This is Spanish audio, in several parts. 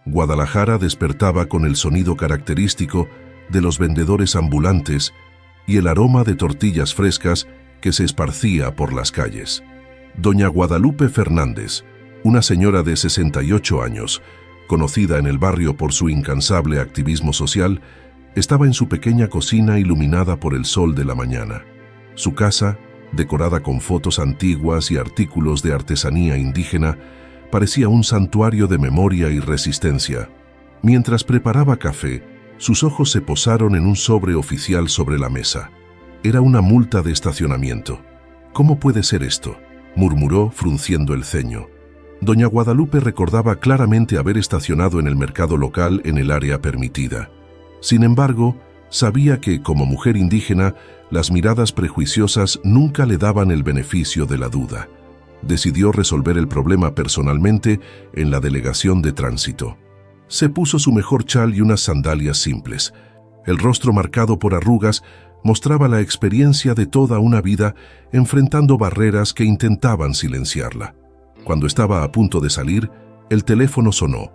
Guadalajara despertaba con el sonido característico de los vendedores ambulantes y el aroma de tortillas frescas que se esparcía por las calles. Doña Guadalupe Fernández, una señora de 68 años, conocida en el barrio por su incansable activismo social, estaba en su pequeña cocina iluminada por el sol de la mañana. Su casa, decorada con fotos antiguas y artículos de artesanía indígena, parecía un santuario de memoria y resistencia. Mientras preparaba café, sus ojos se posaron en un sobre oficial sobre la mesa. Era una multa de estacionamiento. «¿Cómo puede ser esto?», murmuró, frunciendo el ceño. Doña Guadalupe recordaba claramente haber estacionado en el mercado local en el área permitida. Sin embargo, sabía que, como mujer indígena, las miradas prejuiciosas nunca le daban el beneficio de la duda. Decidió resolver el problema personalmente en la delegación de tránsito. Se puso su mejor chal y unas sandalias simples. El rostro marcado por arrugas mostraba la experiencia de toda una vida enfrentando barreras que intentaban silenciarla. Cuando estaba a punto de salir, el teléfono sonó.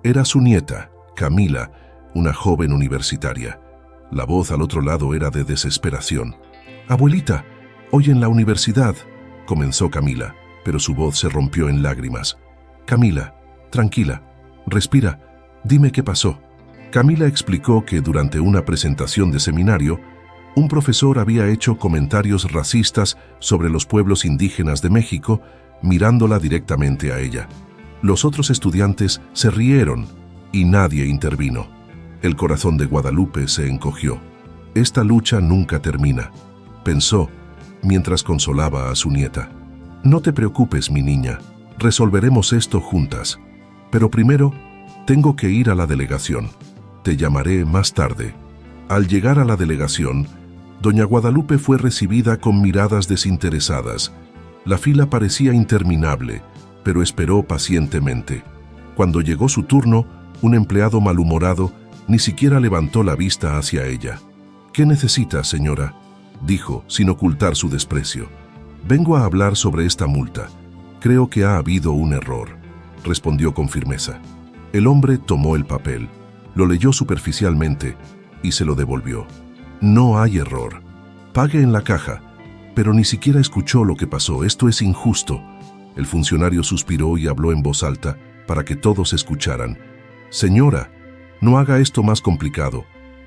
Era su nieta, Camila, una joven universitaria. La voz al otro lado era de desesperación. «Abuelita, hoy en la universidad», comenzó Camila, pero su voz se rompió en lágrimas. «Camila, tranquila, respira, dime qué pasó». Camila explicó que durante una presentación de seminario, un profesor había hecho comentarios racistas sobre los pueblos indígenas de México, mirándola directamente a ella. Los otros estudiantes se rieron y nadie intervino. El corazón de Guadalupe se encogió. Esta lucha nunca termina, pensó, mientras consolaba a su nieta. «No te preocupes, mi niña, resolveremos esto juntas. Pero primero, tengo que ir a la delegación. Te llamaré más tarde». Al llegar a la delegación, doña Guadalupe fue recibida con miradas desinteresadas. La fila parecía interminable, pero esperó pacientemente. Cuando llegó su turno, un empleado malhumorado ni siquiera levantó la vista hacia ella. «¿Qué necesita, señora?», dijo, sin ocultar su desprecio. «Vengo a hablar sobre esta multa. Creo que ha habido un error», respondió con firmeza. El hombre tomó el papel, lo leyó superficialmente y se lo devolvió. «No hay error. Pague en la caja». Pero ni siquiera escuchó lo que pasó. «Esto es injusto». El funcionario suspiró y habló en voz alta para que todos escucharan. «Señora, no haga esto más complicado.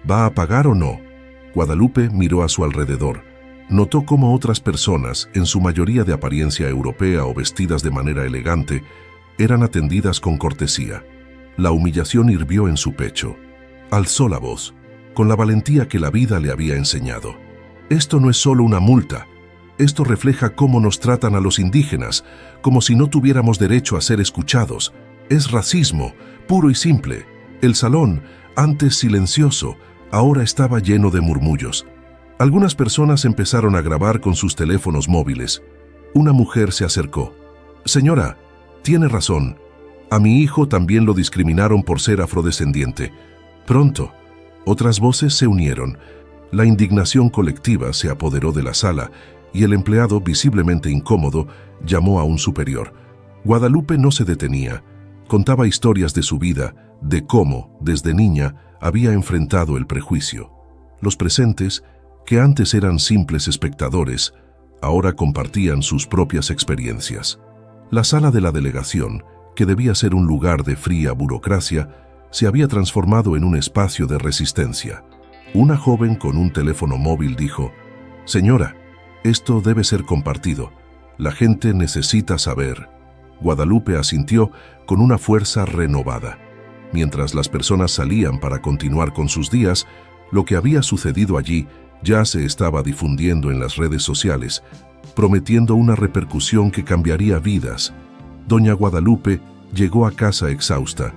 ¿Va a pagar o no?». Guadalupe miró a su alrededor. Notó cómo otras personas, en su mayoría de apariencia europea o vestidas de manera elegante, eran atendidas con cortesía. La humillación hirvió en su pecho. Alzó la voz, con la valentía que la vida le había enseñado. «Esto no es solo una multa. Esto refleja cómo nos tratan a los indígenas, como si no tuviéramos derecho a ser escuchados. Es racismo, puro y simple». El salón, antes silencioso, ahora estaba lleno de murmullos. Algunas personas empezaron a grabar con sus teléfonos móviles. Una mujer se acercó. «Señora, tiene razón. A mi hijo también lo discriminaron por ser afrodescendiente». Pronto, otras voces se unieron. La indignación colectiva se apoderó de la sala y el empleado, visiblemente incómodo, llamó a un superior. Guadalupe no se detenía. Contaba historias de su vida, de cómo, desde niña, había enfrentado el prejuicio. Los presentes, que antes eran simples espectadores, ahora compartían sus propias experiencias. La sala de la delegación, que debía ser un lugar de fría burocracia, se había transformado en un espacio de resistencia. Una joven con un teléfono móvil dijo: «Señora, esto debe ser compartido. La gente necesita saber». Guadalupe asintió con una fuerza renovada. Mientras las personas salían para continuar con sus días, lo que había sucedido allí ya se estaba difundiendo en las redes sociales, prometiendo una repercusión que cambiaría vidas. Doña Guadalupe llegó a casa exhausta,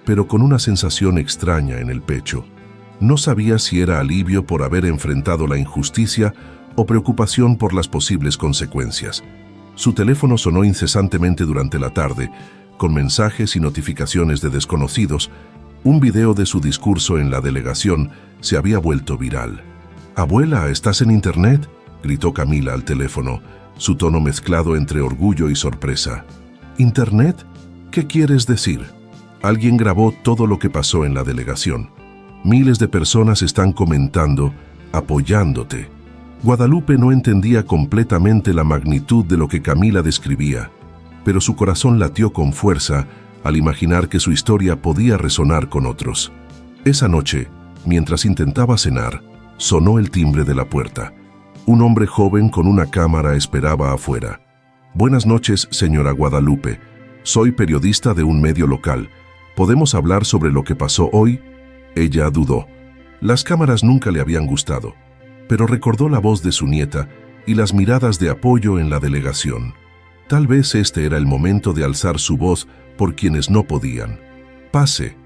pero con una sensación extraña en el pecho. No sabía si era alivio por haber enfrentado la injusticia o preocupación por las posibles consecuencias. Su teléfono sonó incesantemente durante la tarde, con mensajes y notificaciones de desconocidos. Un video de su discurso en la delegación se había vuelto viral. «Abuela, ¿estás en internet?», gritó Camila al teléfono, su tono mezclado entre orgullo y sorpresa. «¿Internet? ¿Qué quieres decir?». Alguien grabó todo lo que pasó en la delegación. Miles de personas están comentando, apoyándote. Guadalupe no entendía completamente la magnitud de lo que Camila describía, pero su corazón latió con fuerza al imaginar que su historia podía resonar con otros. Esa noche, mientras intentaba cenar, sonó el timbre de la puerta. Un hombre joven con una cámara esperaba afuera. «Buenas noches, señora Guadalupe. Soy periodista de un medio local. ¿Podemos hablar sobre lo que pasó hoy?» Ella dudó. Las cámaras nunca le habían gustado, pero recordó la voz de su nieta y las miradas de apoyo en la delegación. Tal vez este era el momento de alzar su voz por quienes no podían. «Pase,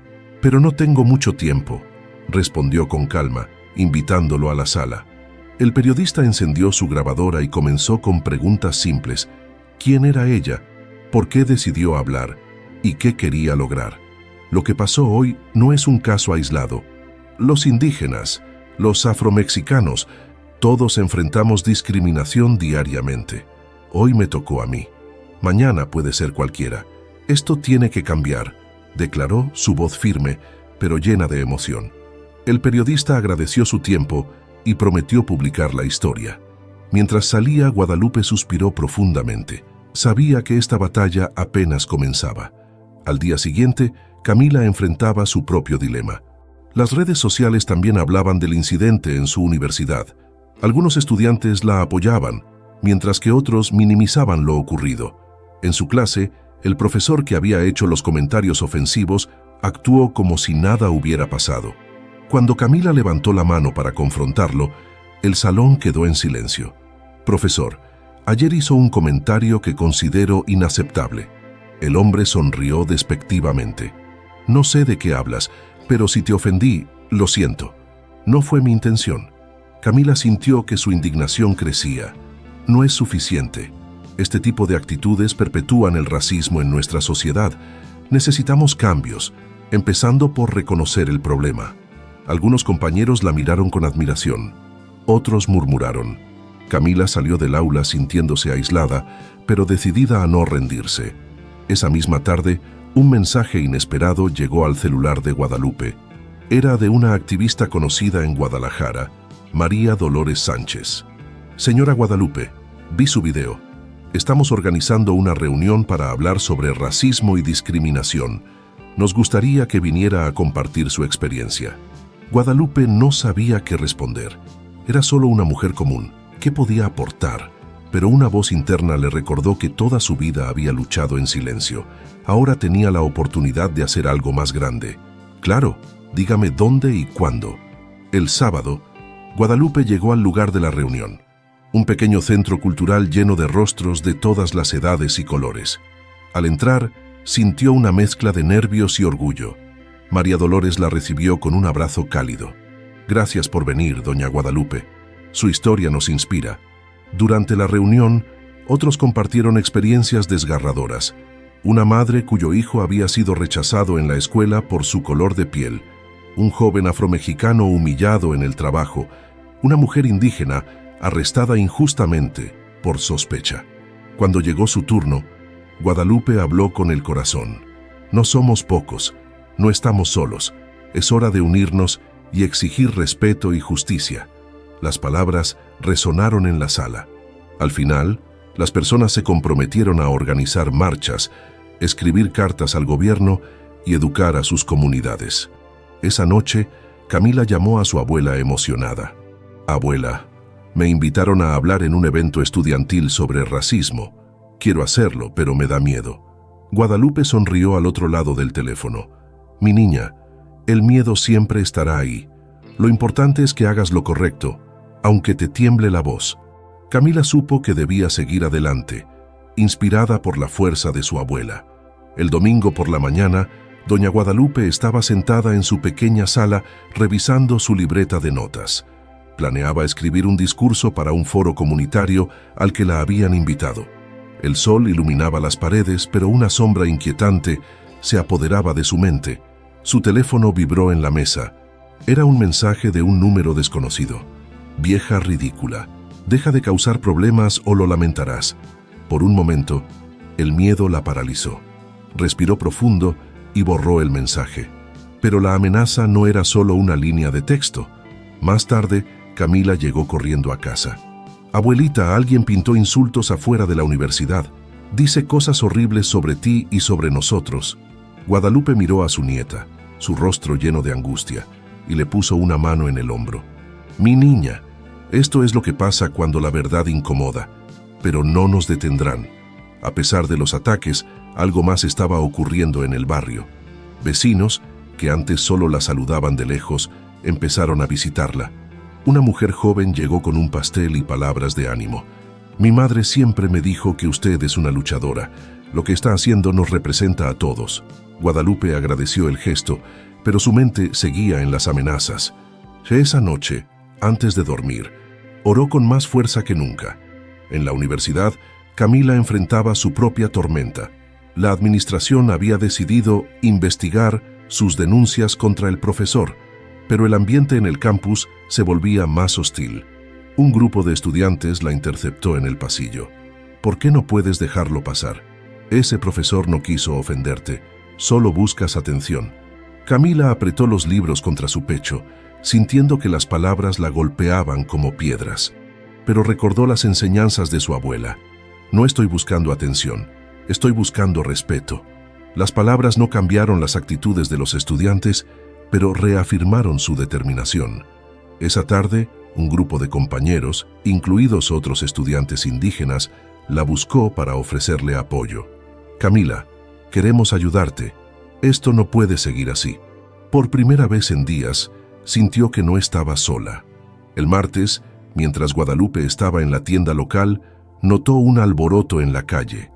pero no tengo mucho tiempo», respondió con calma, invitándolo a la sala. El periodista encendió su grabadora y comenzó con preguntas simples. ¿Quién era ella? ¿Por qué decidió hablar? ¿Y qué quería lograr? Lo que pasó hoy no es un caso aislado. Los indígenas, los afromexicanos, todos enfrentamos discriminación diariamente. Hoy me tocó a mí. Mañana puede ser cualquiera. Esto tiene que cambiar, declaró, su voz firme, pero llena de emoción. El periodista agradeció su tiempo y prometió publicar la historia. Mientras salía, Guadalupe suspiró profundamente. Sabía que esta batalla apenas comenzaba. Al día siguiente, Camila enfrentaba su propio dilema. Las redes sociales también hablaban del incidente en su universidad. Algunos estudiantes la apoyaban, mientras que otros minimizaban lo ocurrido. En su clase, el profesor que había hecho los comentarios ofensivos actuó como si nada hubiera pasado. Cuando Camila levantó la mano para confrontarlo, el salón quedó en silencio. «Profesor, ayer hizo un comentario que considero inaceptable». El hombre sonrió despectivamente. «No sé de qué hablas, pero si te ofendí, lo siento. No fue mi intención». Camila sintió que su indignación crecía. No es suficiente. Este tipo de actitudes perpetúan el racismo en nuestra sociedad. Necesitamos cambios, empezando por reconocer el problema. Algunos compañeros la miraron con admiración. Otros murmuraron. Camila salió del aula sintiéndose aislada, pero decidida a no rendirse. Esa misma tarde, un mensaje inesperado llegó al celular de Guadalupe. Era de una activista conocida en Guadalajara, María Dolores Sánchez. «Señora Guadalupe, vi su video. Estamos organizando una reunión para hablar sobre racismo y discriminación. Nos gustaría que viniera a compartir su experiencia». Guadalupe no sabía qué responder. Era solo una mujer común. ¿Qué podía aportar? Pero una voz interna le recordó que toda su vida había luchado en silencio. Ahora tenía la oportunidad de hacer algo más grande. «Claro, dígame dónde y cuándo». El sábado, Guadalupe llegó al lugar de la reunión. Un pequeño centro cultural lleno de rostros de todas las edades y colores. Al entrar, sintió una mezcla de nervios y orgullo. María Dolores la recibió con un abrazo cálido. «Gracias por venir, doña Guadalupe. Su historia nos inspira». Durante la reunión, otros compartieron experiencias desgarradoras. Una madre cuyo hijo había sido rechazado en la escuela por su color de piel. Un joven afromexicano humillado en el trabajo. Una mujer indígena arrestada injustamente por sospecha. Cuando llegó su turno, Guadalupe habló con el corazón. «No somos pocos, no estamos solos. Es hora de unirnos y exigir respeto y justicia». Las palabras resonaron en la sala. Al final, las personas se comprometieron a organizar marchas, escribir cartas al gobierno y educar a sus comunidades. Esa noche, Camila llamó a su abuela emocionada. «Abuela, me invitaron a hablar en un evento estudiantil sobre racismo. Quiero hacerlo, pero me da miedo». Guadalupe sonrió al otro lado del teléfono. «Mi niña, el miedo siempre estará ahí. Lo importante es que hagas lo correcto, aunque te tiemble la voz». Camila supo que debía seguir adelante, inspirada por la fuerza de su abuela. El domingo por la mañana, doña Guadalupe estaba sentada en su pequeña sala revisando su libreta de notas. Planeaba escribir un discurso para un foro comunitario al que la habían invitado. El sol iluminaba las paredes, pero una sombra inquietante se apoderaba de su mente. Su teléfono vibró en la mesa. Era un mensaje de un número desconocido. «Vieja ridícula, deja de causar problemas o lo lamentarás». Por un momento, el miedo la paralizó. Respiró profundo y borró el mensaje. Pero la amenaza no era solo una línea de texto. Más tarde, Camila llegó corriendo a casa. «Abuelita, alguien pintó insultos afuera de la universidad. Dice cosas horribles sobre ti y sobre nosotros». Guadalupe miró a su nieta, su rostro lleno de angustia, y le puso una mano en el hombro. «Mi niña, esto es lo que pasa cuando la verdad incomoda, pero no nos detendrán». A pesar de los ataques, algo más estaba ocurriendo en el barrio. Vecinos, que antes solo la saludaban de lejos, empezaron a visitarla. Una mujer joven llegó con un pastel y palabras de ánimo. «Mi madre siempre me dijo que usted es una luchadora. Lo que está haciendo nos representa a todos». Guadalupe agradeció el gesto, pero su mente seguía en las amenazas. Esa noche, antes de dormir, oró con más fuerza que nunca. En la universidad, Camila enfrentaba su propia tormenta. La administración había decidido investigar sus denuncias contra el profesor, pero el ambiente en el campus se volvía más hostil. Un grupo de estudiantes la interceptó en el pasillo. «¿Por qué no puedes dejarlo pasar? Ese profesor no quiso ofenderte, solo buscas atención». Camila apretó los libros contra su pecho, sintiendo que las palabras la golpeaban como piedras. Pero recordó las enseñanzas de su abuela. «No estoy buscando atención, estoy buscando respeto». Las palabras no cambiaron las actitudes de los estudiantes, pero reafirmaron su determinación. Esa tarde, un grupo de compañeros, incluidos otros estudiantes indígenas, la buscó para ofrecerle apoyo. «Camila, queremos ayudarte. Esto no puede seguir así». Por primera vez en días, sintió que no estaba sola. El martes, mientras Guadalupe estaba en la tienda local, notó un alboroto en la calle.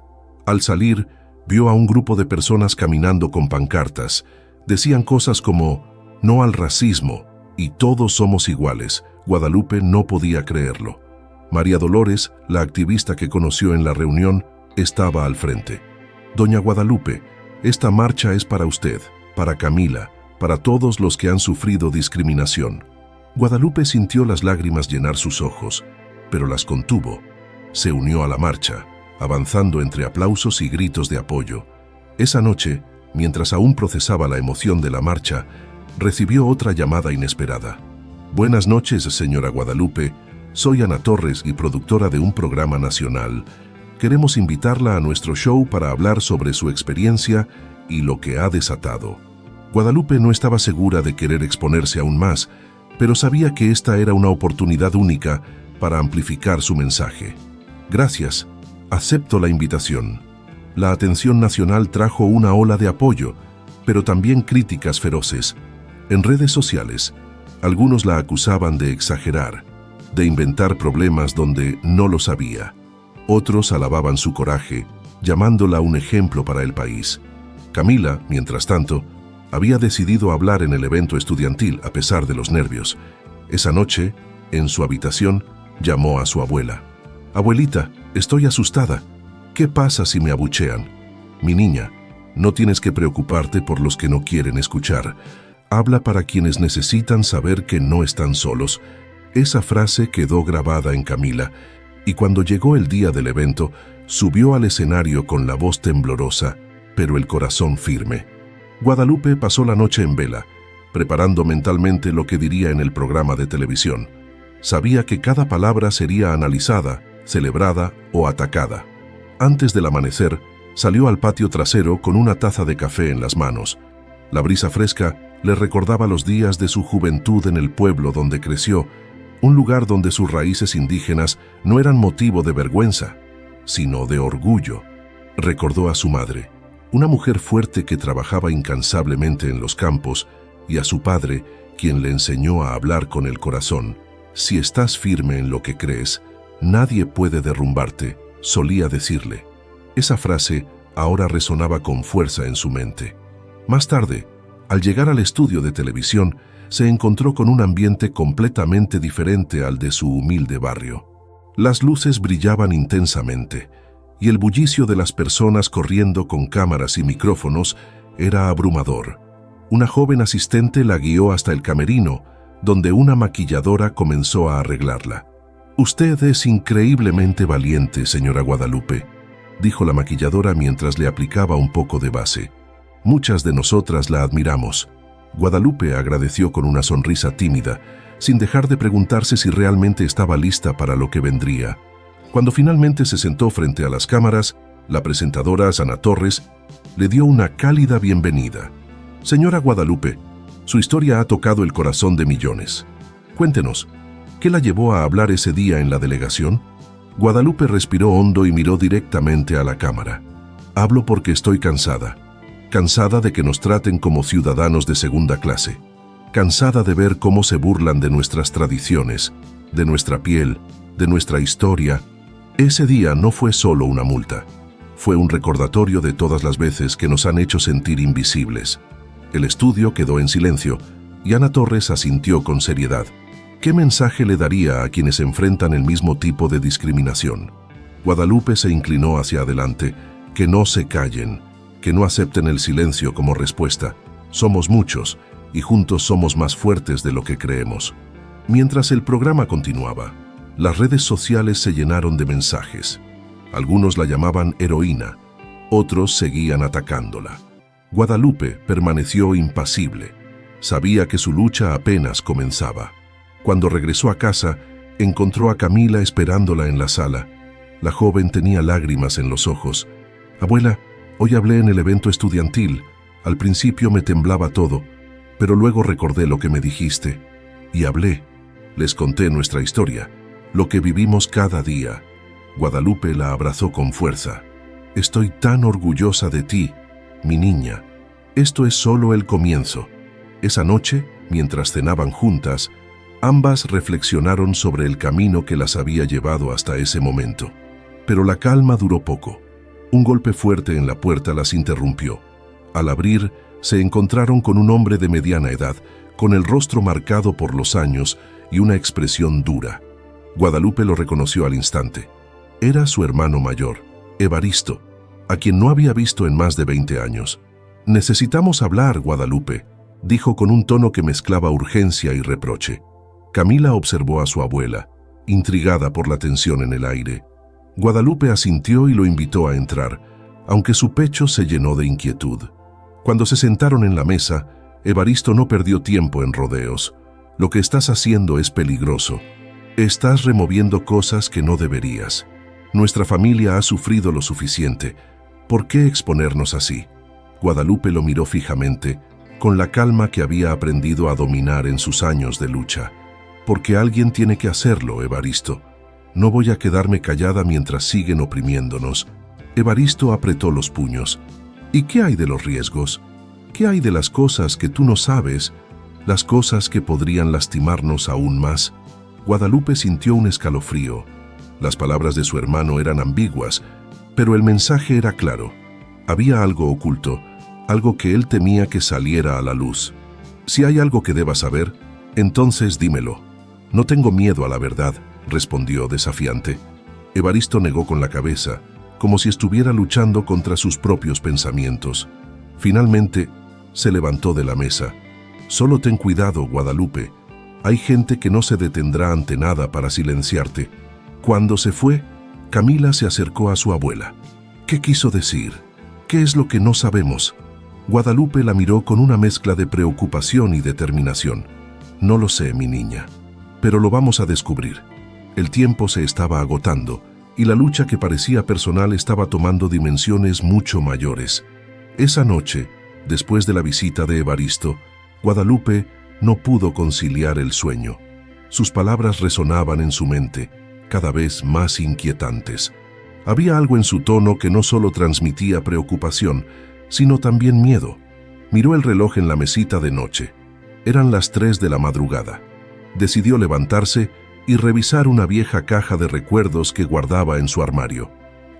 Al salir, vio a un grupo de personas caminando con pancartas. Decían cosas como «no al racismo» y «todos somos iguales». Guadalupe no podía creerlo. María Dolores, la activista que conoció en la reunión, estaba al frente. «Doña Guadalupe, esta marcha es para usted, para Camila, para todos los que han sufrido discriminación». Guadalupe sintió las lágrimas llenar sus ojos, pero las contuvo. Se unió a la marcha, avanzando entre aplausos y gritos de apoyo. Esa noche, mientras aún procesaba la emoción de la marcha, recibió otra llamada inesperada. «Buenas noches, señora Guadalupe. Soy Ana Torres y productora de un programa nacional. Queremos invitarla a nuestro show para hablar sobre su experiencia y lo que ha desatado». Guadalupe no estaba segura de querer exponerse aún más, pero sabía que esta era una oportunidad única para amplificar su mensaje. «Gracias. Acepto la invitación». La atención nacional trajo una ola de apoyo, pero también críticas feroces. En redes sociales, algunos la acusaban de exagerar, de inventar problemas donde no los había. Otros alababan su coraje, llamándola un ejemplo para el país. Camila, mientras tanto, había decidido hablar en el evento estudiantil a pesar de los nervios. Esa noche, en su habitación, llamó a su abuela. «Abuelita, estoy asustada. ¿Qué pasa si me abuchean?» «Mi niña, no tienes que preocuparte por los que no quieren escuchar. Habla para quienes necesitan saber que no están solos». Esa frase quedó grabada en Camila, y cuando llegó el día del evento, subió al escenario con la voz temblorosa, pero el corazón firme. Guadalupe pasó la noche en vela, preparando mentalmente lo que diría en el programa de televisión. Sabía que cada palabra sería analizada, celebrada o atacada. Antes del amanecer, salió al patio trasero con una taza de café en las manos. La brisa fresca le recordaba los días de su juventud en el pueblo donde creció, un lugar donde sus raíces indígenas no eran motivo de vergüenza, sino de orgullo. Recordó a su madre, una mujer fuerte que trabajaba incansablemente en los campos, y a su padre, quien le enseñó a hablar con el corazón. «Si estás firme en lo que crees, nadie puede derrumbarte», solía decirle. Esa frase ahora resonaba con fuerza en su mente. Más tarde, al llegar al estudio de televisión, se encontró con un ambiente completamente diferente al de su humilde barrio. Las luces brillaban intensamente, y el bullicio de las personas corriendo con cámaras y micrófonos era abrumador. Una joven asistente la guió hasta el camerino, donde una maquilladora comenzó a arreglarla. «Usted es increíblemente valiente, señora Guadalupe», dijo la maquilladora mientras le aplicaba un poco de base. Muchas de nosotras la admiramos. Guadalupe agradeció con una sonrisa tímida, sin dejar de preguntarse si realmente estaba lista para lo que vendría. Cuando finalmente se sentó frente a las cámaras, la presentadora, Ana Torres, le dio una cálida bienvenida. Señora Guadalupe, su historia ha tocado el corazón de millones. Cuéntenos, ¿qué la llevó a hablar ese día en la delegación? Guadalupe respiró hondo y miró directamente a la cámara. Hablo porque estoy cansada. Cansada de que nos traten como ciudadanos de segunda clase. Cansada de ver cómo se burlan de nuestras tradiciones, de nuestra piel, de nuestra historia. Ese día no fue solo una multa. Fue un recordatorio de todas las veces que nos han hecho sentir invisibles. El estudio quedó en silencio y Ana Torres asintió con seriedad. ¿Qué mensaje le daría a quienes enfrentan el mismo tipo de discriminación? Guadalupe se inclinó hacia adelante. Que no se callen, que no acepten el silencio como respuesta. Somos muchos y juntos somos más fuertes de lo que creemos. Mientras el programa continuaba, las redes sociales se llenaron de mensajes. Algunos la llamaban heroína, otros seguían atacándola. Guadalupe permaneció impasible. Sabía que su lucha apenas comenzaba. Cuando regresó a casa, encontró a Camila esperándola en la sala. La joven tenía lágrimas en los ojos. Abuela, hoy hablé en el evento estudiantil. Al principio me temblaba todo, pero luego recordé lo que me dijiste. Y hablé. Les conté nuestra historia, lo que vivimos cada día. Guadalupe la abrazó con fuerza. Estoy tan orgullosa de ti, mi niña. Esto es solo el comienzo. Esa noche, mientras cenaban juntas, ambas reflexionaron sobre el camino que las había llevado hasta ese momento. Pero la calma duró poco. Un golpe fuerte en la puerta las interrumpió. Al abrir, se encontraron con un hombre de mediana edad, con el rostro marcado por los años y una expresión dura. Guadalupe lo reconoció al instante. Era su hermano mayor, Evaristo, a quien no había visto en más de 20 años. «Necesitamos hablar, Guadalupe», dijo con un tono que mezclaba urgencia y reproche. Camila observó a su abuela, intrigada por la tensión en el aire. Guadalupe asintió y lo invitó a entrar, aunque su pecho se llenó de inquietud. Cuando se sentaron en la mesa, Evaristo no perdió tiempo en rodeos. «Lo que estás haciendo es peligroso. Estás removiendo cosas que no deberías. Nuestra familia ha sufrido lo suficiente. ¿Por qué exponernos así?» Guadalupe lo miró fijamente, con la calma que había aprendido a dominar en sus años de lucha. «Porque alguien tiene que hacerlo, Evaristo. No voy a quedarme callada mientras siguen oprimiéndonos». Evaristo apretó los puños. «¿Y qué hay de los riesgos? ¿Qué hay de las cosas que tú no sabes? Las cosas que podrían lastimarnos aún más». Guadalupe sintió un escalofrío. Las palabras de su hermano eran ambiguas, pero el mensaje era claro. Había algo oculto, algo que él temía que saliera a la luz. «Si hay algo que debas saber, entonces dímelo». «No tengo miedo a la verdad», respondió desafiante. Evaristo negó con la cabeza, como si estuviera luchando contra sus propios pensamientos. Finalmente, se levantó de la mesa. «Solo ten cuidado, Guadalupe. Hay gente que no se detendrá ante nada para silenciarte». Cuando se fue, Camila se acercó a su abuela. «¿Qué quiso decir? ¿Qué es lo que no sabemos?» Guadalupe la miró con una mezcla de preocupación y determinación. «No lo sé, mi niña, pero lo vamos a descubrir». El tiempo se estaba agotando y la lucha que parecía personal estaba tomando dimensiones mucho mayores. Esa noche, después de la visita de Evaristo, Guadalupe no pudo conciliar el sueño. Sus palabras resonaban en su mente, cada vez más inquietantes. Había algo en su tono que no solo transmitía preocupación, sino también miedo. Miró el reloj en la mesita de noche. Eran las 3 de la madrugada. Decidió levantarse y revisar una vieja caja de recuerdos que guardaba en su armario.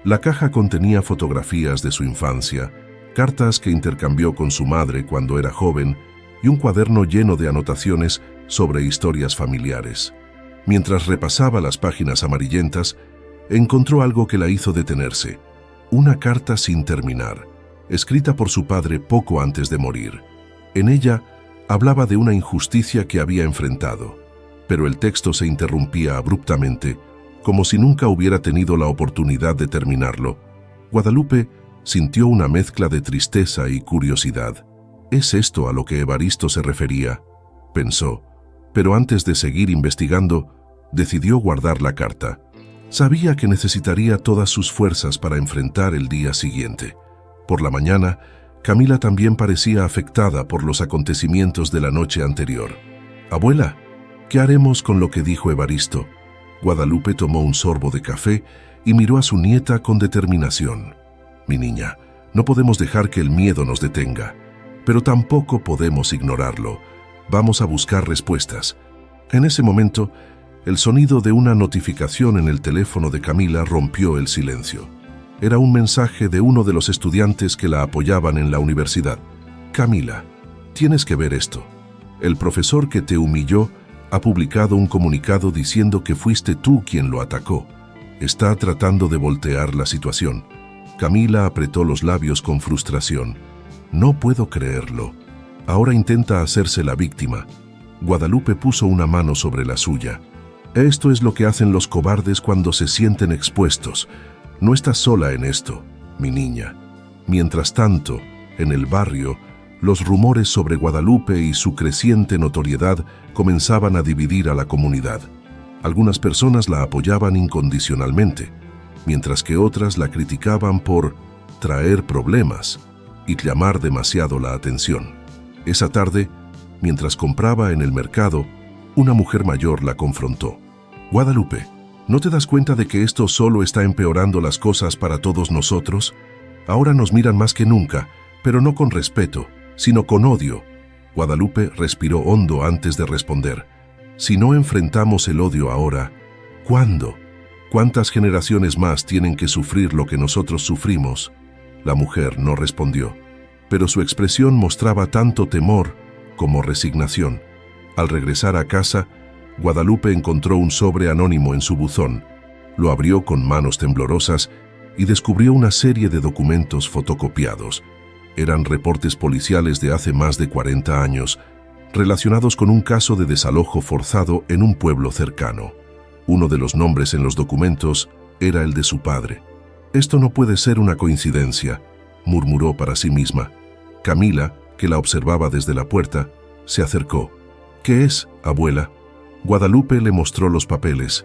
La caja contenía fotografías de su infancia, cartas que intercambió con su madre cuando era joven y un cuaderno lleno de anotaciones sobre historias familiares. Mientras repasaba las páginas amarillentas, encontró algo que la hizo detenerse. Una carta sin terminar, escrita por su padre poco antes de morir. En ella hablaba de una injusticia que había enfrentado, pero el texto se interrumpía abruptamente, como si nunca hubiera tenido la oportunidad de terminarlo. Guadalupe sintió una mezcla de tristeza y curiosidad. ¿Es esto a lo que Evaristo se refería?, pensó, pero antes de seguir investigando, decidió guardar la carta. Sabía que necesitaría todas sus fuerzas para enfrentar el día siguiente. Por la mañana, Camila también parecía afectada por los acontecimientos de la noche anterior. «Abuela, ¿qué haremos con lo que dijo Evaristo?». Guadalupe tomó un sorbo de café y miró a su nieta con determinación. «Mi niña, no podemos dejar que el miedo nos detenga, pero tampoco podemos ignorarlo. Vamos a buscar respuestas». En ese momento, el sonido de una notificación en el teléfono de Camila rompió el silencio. Era un mensaje de uno de los estudiantes que la apoyaban en la universidad. «Camila, tienes que ver esto. El profesor que te humilló ha publicado un comunicado diciendo que fuiste tú quien lo atacó. Está tratando de voltear la situación». Camila apretó los labios con frustración. «No puedo creerlo. Ahora intenta hacerse la víctima». Guadalupe puso una mano sobre la suya. «Esto es lo que hacen los cobardes cuando se sienten expuestos. No estás sola en esto, mi niña». Mientras tanto, en el barrio, los rumores sobre Guadalupe y su creciente notoriedad comenzaban a dividir a la comunidad. Algunas personas la apoyaban incondicionalmente, mientras que otras la criticaban por traer problemas y llamar demasiado la atención. Esa tarde, mientras compraba en el mercado, una mujer mayor la confrontó. «Guadalupe, ¿no te das cuenta de que esto solo está empeorando las cosas para todos nosotros? Ahora nos miran más que nunca, pero no con respeto, sino con odio». Guadalupe respiró hondo antes de responder. «Si no enfrentamos el odio ahora, ¿cuándo? ¿Cuántas generaciones más tienen que sufrir lo que nosotros sufrimos?». La mujer no respondió, pero su expresión mostraba tanto temor como resignación. Al regresar a casa, Guadalupe encontró un sobre anónimo en su buzón. Lo abrió con manos temblorosas y descubrió una serie de documentos fotocopiados. Eran reportes policiales de hace más de 40 años, relacionados con un caso de desalojo forzado en un pueblo cercano. Uno de los nombres en los documentos era el de su padre. «Esto no puede ser una coincidencia», murmuró para sí misma. Camila, que la observaba desde la puerta, se acercó. «¿Qué es, abuela?». Guadalupe le mostró los papeles.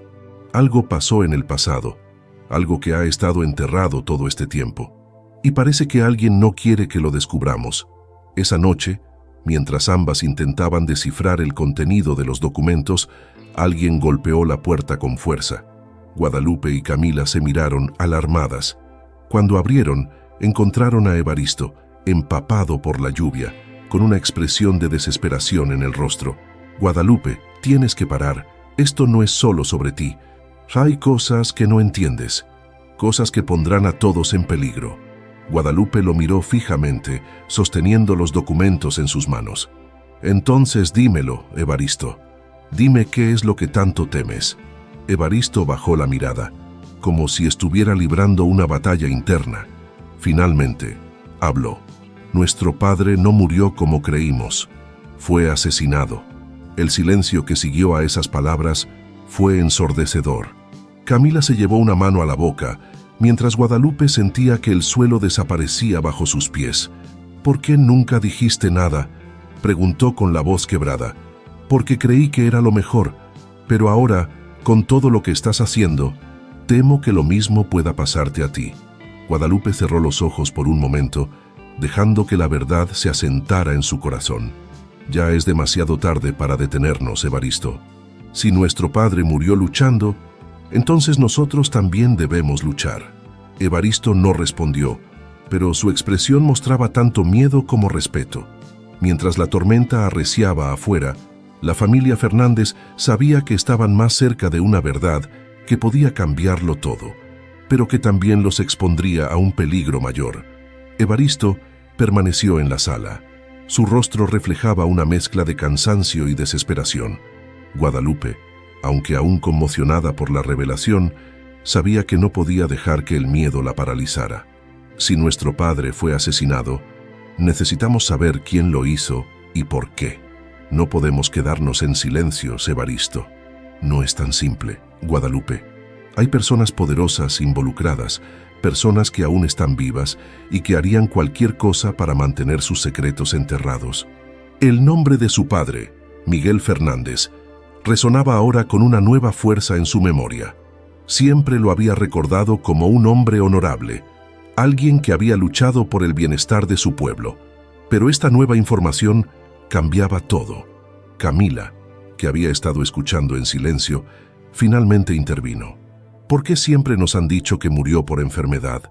Algo pasó en el pasado, algo que ha estado enterrado todo este tiempo. Y parece que alguien no quiere que lo descubramos. Esa noche, mientras ambas intentaban descifrar el contenido de los documentos, alguien golpeó la puerta con fuerza. Guadalupe y Camila se miraron alarmadas. Cuando abrieron, encontraron a Evaristo, empapado por la lluvia, con una expresión de desesperación en el rostro. «Guadalupe, tienes que parar. Esto no es solo sobre ti. Hay cosas que no entiendes, cosas que pondrán a todos en peligro». Guadalupe lo miró fijamente, sosteniendo los documentos en sus manos. «Entonces dímelo, Evaristo. Dime qué es lo que tanto temes». Evaristo bajó la mirada, como si estuviera librando una batalla interna. Finalmente, habló. «Nuestro padre no murió como creímos. Fue asesinado». El silencio que siguió a esas palabras fue ensordecedor. Camila se llevó una mano a la boca, mientras Guadalupe sentía que el suelo desaparecía bajo sus pies. «¿Por qué nunca dijiste nada?», preguntó con la voz quebrada. «Porque creí que era lo mejor, pero ahora, con todo lo que estás haciendo, temo que lo mismo pueda pasarte a ti». Guadalupe cerró los ojos por un momento, dejando que la verdad se asentara en su corazón. «Ya es demasiado tarde para detenernos, Evaristo. Si nuestro padre murió luchando, entonces nosotros también debemos luchar». Evaristo no respondió, pero su expresión mostraba tanto miedo como respeto. Mientras la tormenta arreciaba afuera, la familia Fernández sabía que estaban más cerca de una verdad que podía cambiarlo todo, pero que también los expondría a un peligro mayor. Evaristo permaneció en la sala. Su rostro reflejaba una mezcla de cansancio y desesperación. Guadalupe, aunque aún conmocionada por la revelación, sabía que no podía dejar que el miedo la paralizara. Si nuestro padre fue asesinado, necesitamos saber quién lo hizo y por qué. No podemos quedarnos en silencio, Evaristo. No es tan simple, Guadalupe. Hay personas poderosas involucradas, personas que aún están vivas y que harían cualquier cosa para mantener sus secretos enterrados. El nombre de su padre, Miguel Fernández, resonaba ahora con una nueva fuerza en su memoria. Siempre lo había recordado como un hombre honorable, alguien que había luchado por el bienestar de su pueblo. Pero esta nueva información cambiaba todo. Camila, que había estado escuchando en silencio, finalmente intervino. ¿Por qué siempre nos han dicho que murió por enfermedad?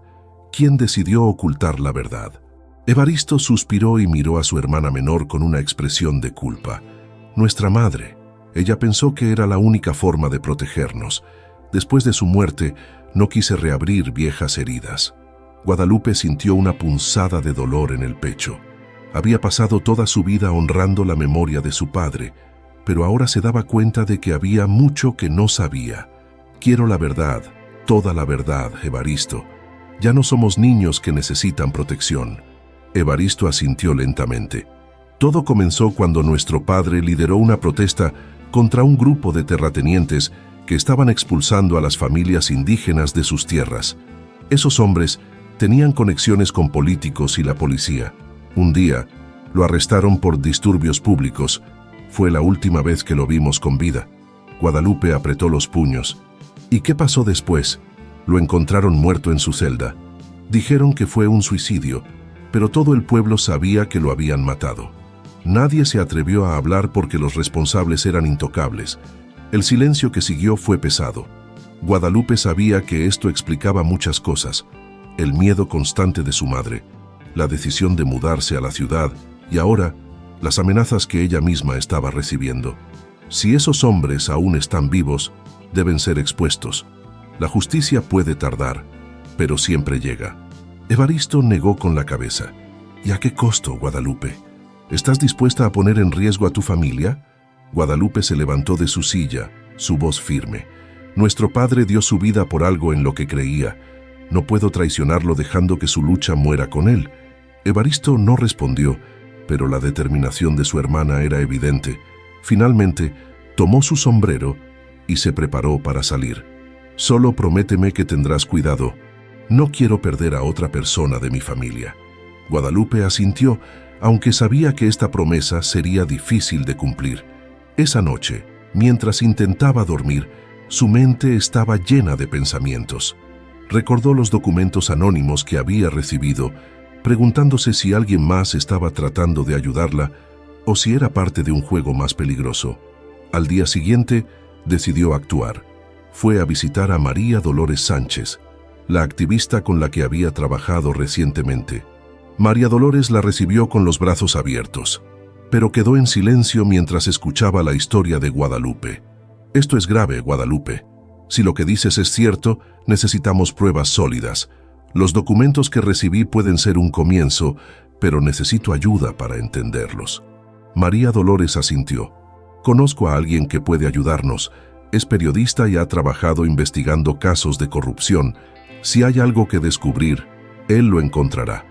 ¿Quién decidió ocultar la verdad? Evaristo suspiró y miró a su hermana menor con una expresión de culpa. Nuestra madre. Ella pensó que era la única forma de protegernos. Después de su muerte, no quise reabrir viejas heridas. Guadalupe sintió una punzada de dolor en el pecho. Había pasado toda su vida honrando la memoria de su padre, pero ahora se daba cuenta de que había mucho que no sabía. Quiero la verdad, toda la verdad, Evaristo. Ya no somos niños que necesitan protección. Evaristo asintió lentamente. Todo comenzó cuando nuestro padre lideró una protesta contra un grupo de terratenientes que estaban expulsando a las familias indígenas de sus tierras. Esos hombres tenían conexiones con políticos y la policía. Un día, lo arrestaron por disturbios públicos. Fue la última vez que lo vimos con vida. Guadalupe apretó los puños. ¿Y qué pasó después? Lo encontraron muerto en su celda. Dijeron que fue un suicidio, pero todo el pueblo sabía que lo habían matado. Nadie se atrevió a hablar porque los responsables eran intocables. El silencio que siguió fue pesado. Guadalupe sabía que esto explicaba muchas cosas. El miedo constante de su madre, la decisión de mudarse a la ciudad y ahora las amenazas que ella misma estaba recibiendo. Si esos hombres aún están vivos, deben ser expuestos. La justicia puede tardar, pero siempre llega. Evaristo negó con la cabeza. ¿Y a qué costo, Guadalupe? ¿Estás dispuesta a poner en riesgo a tu familia? Guadalupe se levantó de su silla, su voz firme. Nuestro padre dio su vida por algo en lo que creía. No puedo traicionarlo dejando que su lucha muera con él. Evaristo no respondió, pero la determinación de su hermana era evidente. Finalmente, tomó su sombrero y se preparó para salir. Solo prométeme que tendrás cuidado. No quiero perder a otra persona de mi familia. Guadalupe asintió, aunque sabía que esta promesa sería difícil de cumplir. Esa noche, mientras intentaba dormir, su mente estaba llena de pensamientos. Recordó los documentos anónimos que había recibido, preguntándose si alguien más estaba tratando de ayudarla o si era parte de un juego más peligroso. Al día siguiente, decidió actuar. Fue a visitar a María Dolores Sánchez, la activista con la que había trabajado recientemente. María Dolores la recibió con los brazos abiertos, pero quedó en silencio mientras escuchaba la historia de Guadalupe. Esto es grave, Guadalupe. Si lo que dices es cierto, necesitamos pruebas sólidas. Los documentos que recibí pueden ser un comienzo, pero necesito ayuda para entenderlos. María Dolores asintió. Conozco a alguien que puede ayudarnos. Es periodista y ha trabajado investigando casos de corrupción. Si hay algo que descubrir, él lo encontrará.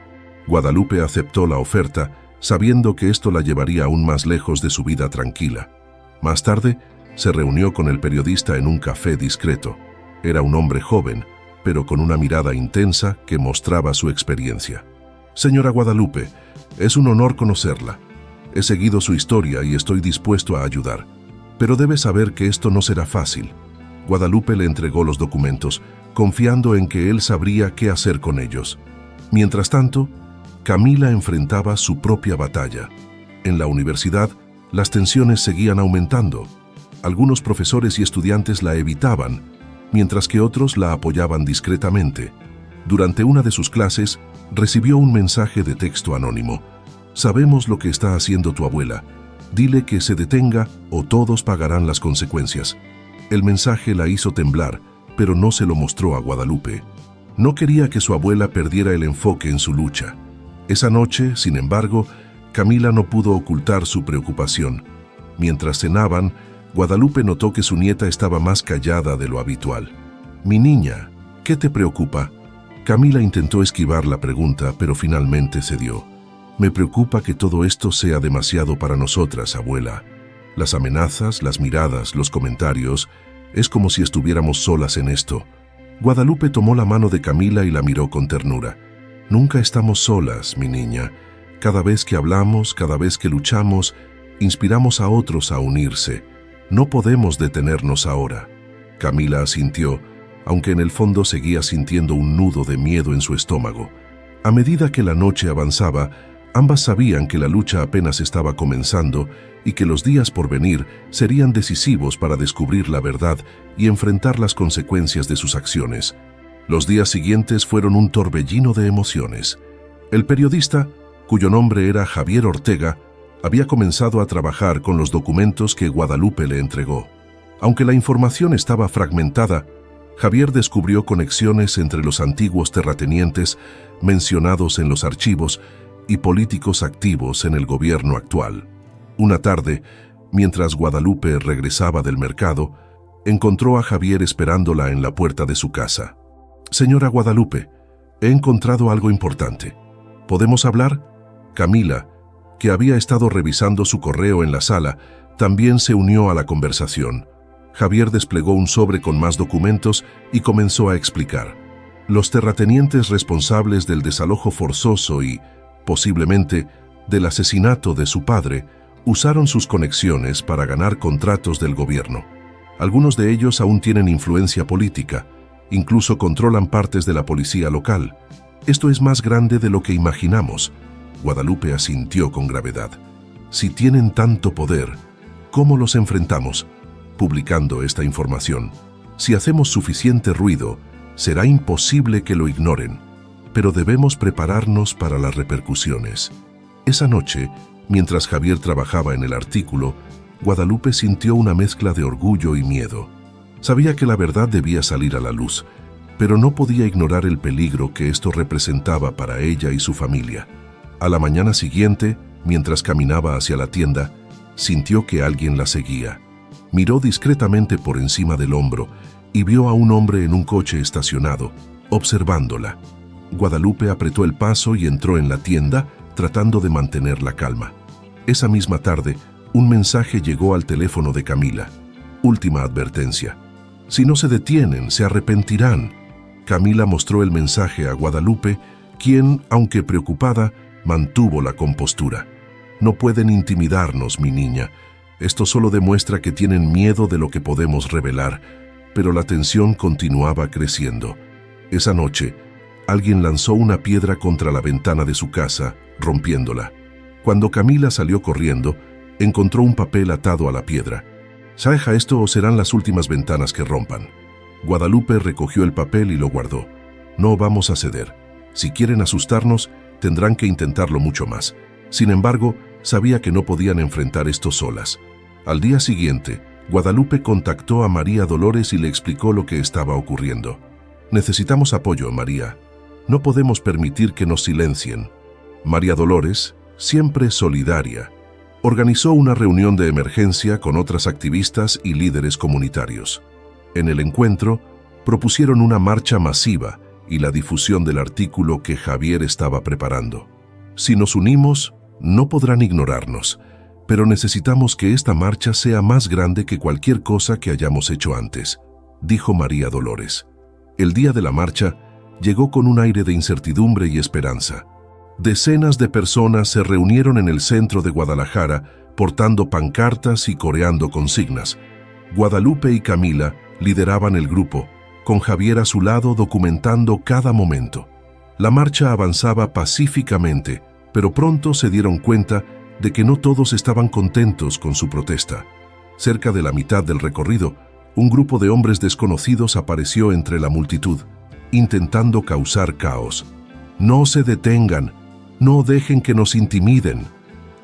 Guadalupe aceptó la oferta, sabiendo que esto la llevaría aún más lejos de su vida tranquila. Más tarde, se reunió con el periodista en un café discreto. Era un hombre joven, pero con una mirada intensa que mostraba su experiencia. Señora Guadalupe, es un honor conocerla. He seguido su historia y estoy dispuesto a ayudar. Pero debe saber que esto no será fácil. Guadalupe le entregó los documentos, confiando en que él sabría qué hacer con ellos. Mientras tanto, Camila enfrentaba su propia batalla. En la universidad, las tensiones seguían aumentando. Algunos profesores y estudiantes la evitaban, mientras que otros la apoyaban discretamente. Durante una de sus clases, recibió un mensaje de texto anónimo. Sabemos lo que está haciendo tu abuela. Dile que se detenga o todos pagarán las consecuencias. El mensaje la hizo temblar, pero no se lo mostró a Guadalupe. No quería que su abuela perdiera el enfoque en su lucha. Esa noche, sin embargo, Camila no pudo ocultar su preocupación. Mientras cenaban, Guadalupe notó que su nieta estaba más callada de lo habitual. «Mi niña, ¿qué te preocupa?» Camila intentó esquivar la pregunta, pero finalmente cedió. «Me preocupa que todo esto sea demasiado para nosotras, abuela. Las amenazas, las miradas, los comentarios, es como si estuviéramos solas en esto. Guadalupe tomó la mano de Camila y la miró con ternura. Nunca estamos solas, mi niña. Cada vez que hablamos, cada vez que luchamos, inspiramos a otros a unirse. No podemos detenernos ahora. Camila asintió, aunque en el fondo seguía sintiendo un nudo de miedo en su estómago. A medida que la noche avanzaba, ambas sabían que la lucha apenas estaba comenzando y que los días por venir serían decisivos para descubrir la verdad y enfrentar las consecuencias de sus acciones. Los días siguientes fueron un torbellino de emociones. El periodista, cuyo nombre era Javier Ortega, había comenzado a trabajar con los documentos que Guadalupe le entregó. Aunque la información estaba fragmentada, Javier descubrió conexiones entre los antiguos terratenientes mencionados en los archivos y políticos activos en el gobierno actual. Una tarde, mientras Guadalupe regresaba del mercado, encontró a Javier esperándola en la puerta de su casa. «Señora Guadalupe, he encontrado algo importante. ¿Podemos hablar?» Camila, que había estado revisando su correo en la sala, también se unió a la conversación. Javier desplegó un sobre con más documentos y comenzó a explicar. Los terratenientes responsables del desalojo forzoso y, posiblemente, del asesinato de su padre, usaron sus conexiones para ganar contratos del gobierno. Algunos de ellos aún tienen influencia política, incluso controlan partes de la policía local. Esto es más grande de lo que imaginamos. Guadalupe asintió con gravedad. Si tienen tanto poder, ¿cómo los enfrentamos? Publicando esta información. Si hacemos suficiente ruido, será imposible que lo ignoren, pero debemos prepararnos para las repercusiones. Esa noche, mientras Javier trabajaba en el artículo, Guadalupe sintió una mezcla de orgullo y miedo. Sabía que la verdad debía salir a la luz, pero no podía ignorar el peligro que esto representaba para ella y su familia. A la mañana siguiente, mientras caminaba hacia la tienda, sintió que alguien la seguía. Miró discretamente por encima del hombro y vio a un hombre en un coche estacionado, observándola. Guadalupe apretó el paso y entró en la tienda, tratando de mantener la calma. Esa misma tarde, un mensaje llegó al teléfono de Camila. Última advertencia. Si no se detienen, se arrepentirán. Camila mostró el mensaje a Guadalupe, quien, aunque preocupada, mantuvo la compostura. No pueden intimidarnos, mi niña. Esto solo demuestra que tienen miedo de lo que podemos revelar, pero la tensión continuaba creciendo. Esa noche, alguien lanzó una piedra contra la ventana de su casa, rompiéndola. Cuando Camila salió corriendo, encontró un papel atado a la piedra. «Deja esto o serán las últimas ventanas que rompan». Guadalupe recogió el papel y lo guardó. «No vamos a ceder. Si quieren asustarnos, tendrán que intentarlo mucho más». Sin embargo, sabía que no podían enfrentar esto solas. Al día siguiente, Guadalupe contactó a María Dolores y le explicó lo que estaba ocurriendo. «Necesitamos apoyo, María. No podemos permitir que nos silencien». María Dolores, siempre solidaria, organizó una reunión de emergencia con otras activistas y líderes comunitarios. En el encuentro, propusieron una marcha masiva y la difusión del artículo que Javier estaba preparando. «Si nos unimos, no podrán ignorarnos, pero necesitamos que esta marcha sea más grande que cualquier cosa que hayamos hecho antes», dijo María Dolores. El día de la marcha llegó con un aire de incertidumbre y esperanza. Decenas de personas se reunieron en el centro de Guadalajara portando pancartas y coreando consignas. Guadalupe y Camila lideraban el grupo, con Javier a su lado documentando cada momento. La marcha avanzaba pacíficamente, pero pronto se dieron cuenta de que no todos estaban contentos con su protesta. Cerca de la mitad del recorrido, un grupo de hombres desconocidos apareció entre la multitud, intentando causar caos. «No se detengan, no dejen que nos intimiden»,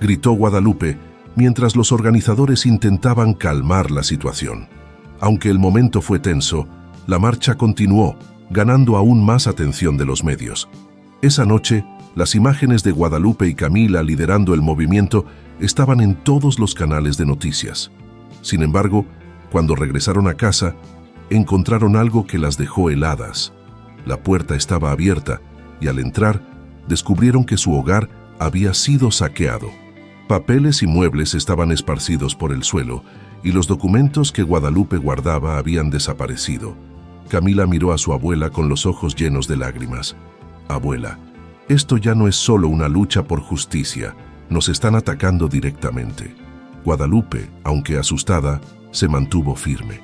gritó Guadalupe, mientras los organizadores intentaban calmar la situación. Aunque el momento fue tenso, la marcha continuó, ganando aún más atención de los medios. Esa noche, las imágenes de Guadalupe y Camila liderando el movimiento estaban en todos los canales de noticias. Sin embargo, cuando regresaron a casa, encontraron algo que las dejó heladas. La puerta estaba abierta y al entrar, descubrieron que su hogar había sido saqueado. Papeles y muebles estaban esparcidos por el suelo y los documentos que Guadalupe guardaba habían desaparecido. Camila miró a su abuela con los ojos llenos de lágrimas. Abuela, esto ya no es solo una lucha por justicia, nos están atacando directamente. Guadalupe, aunque asustada, se mantuvo firme.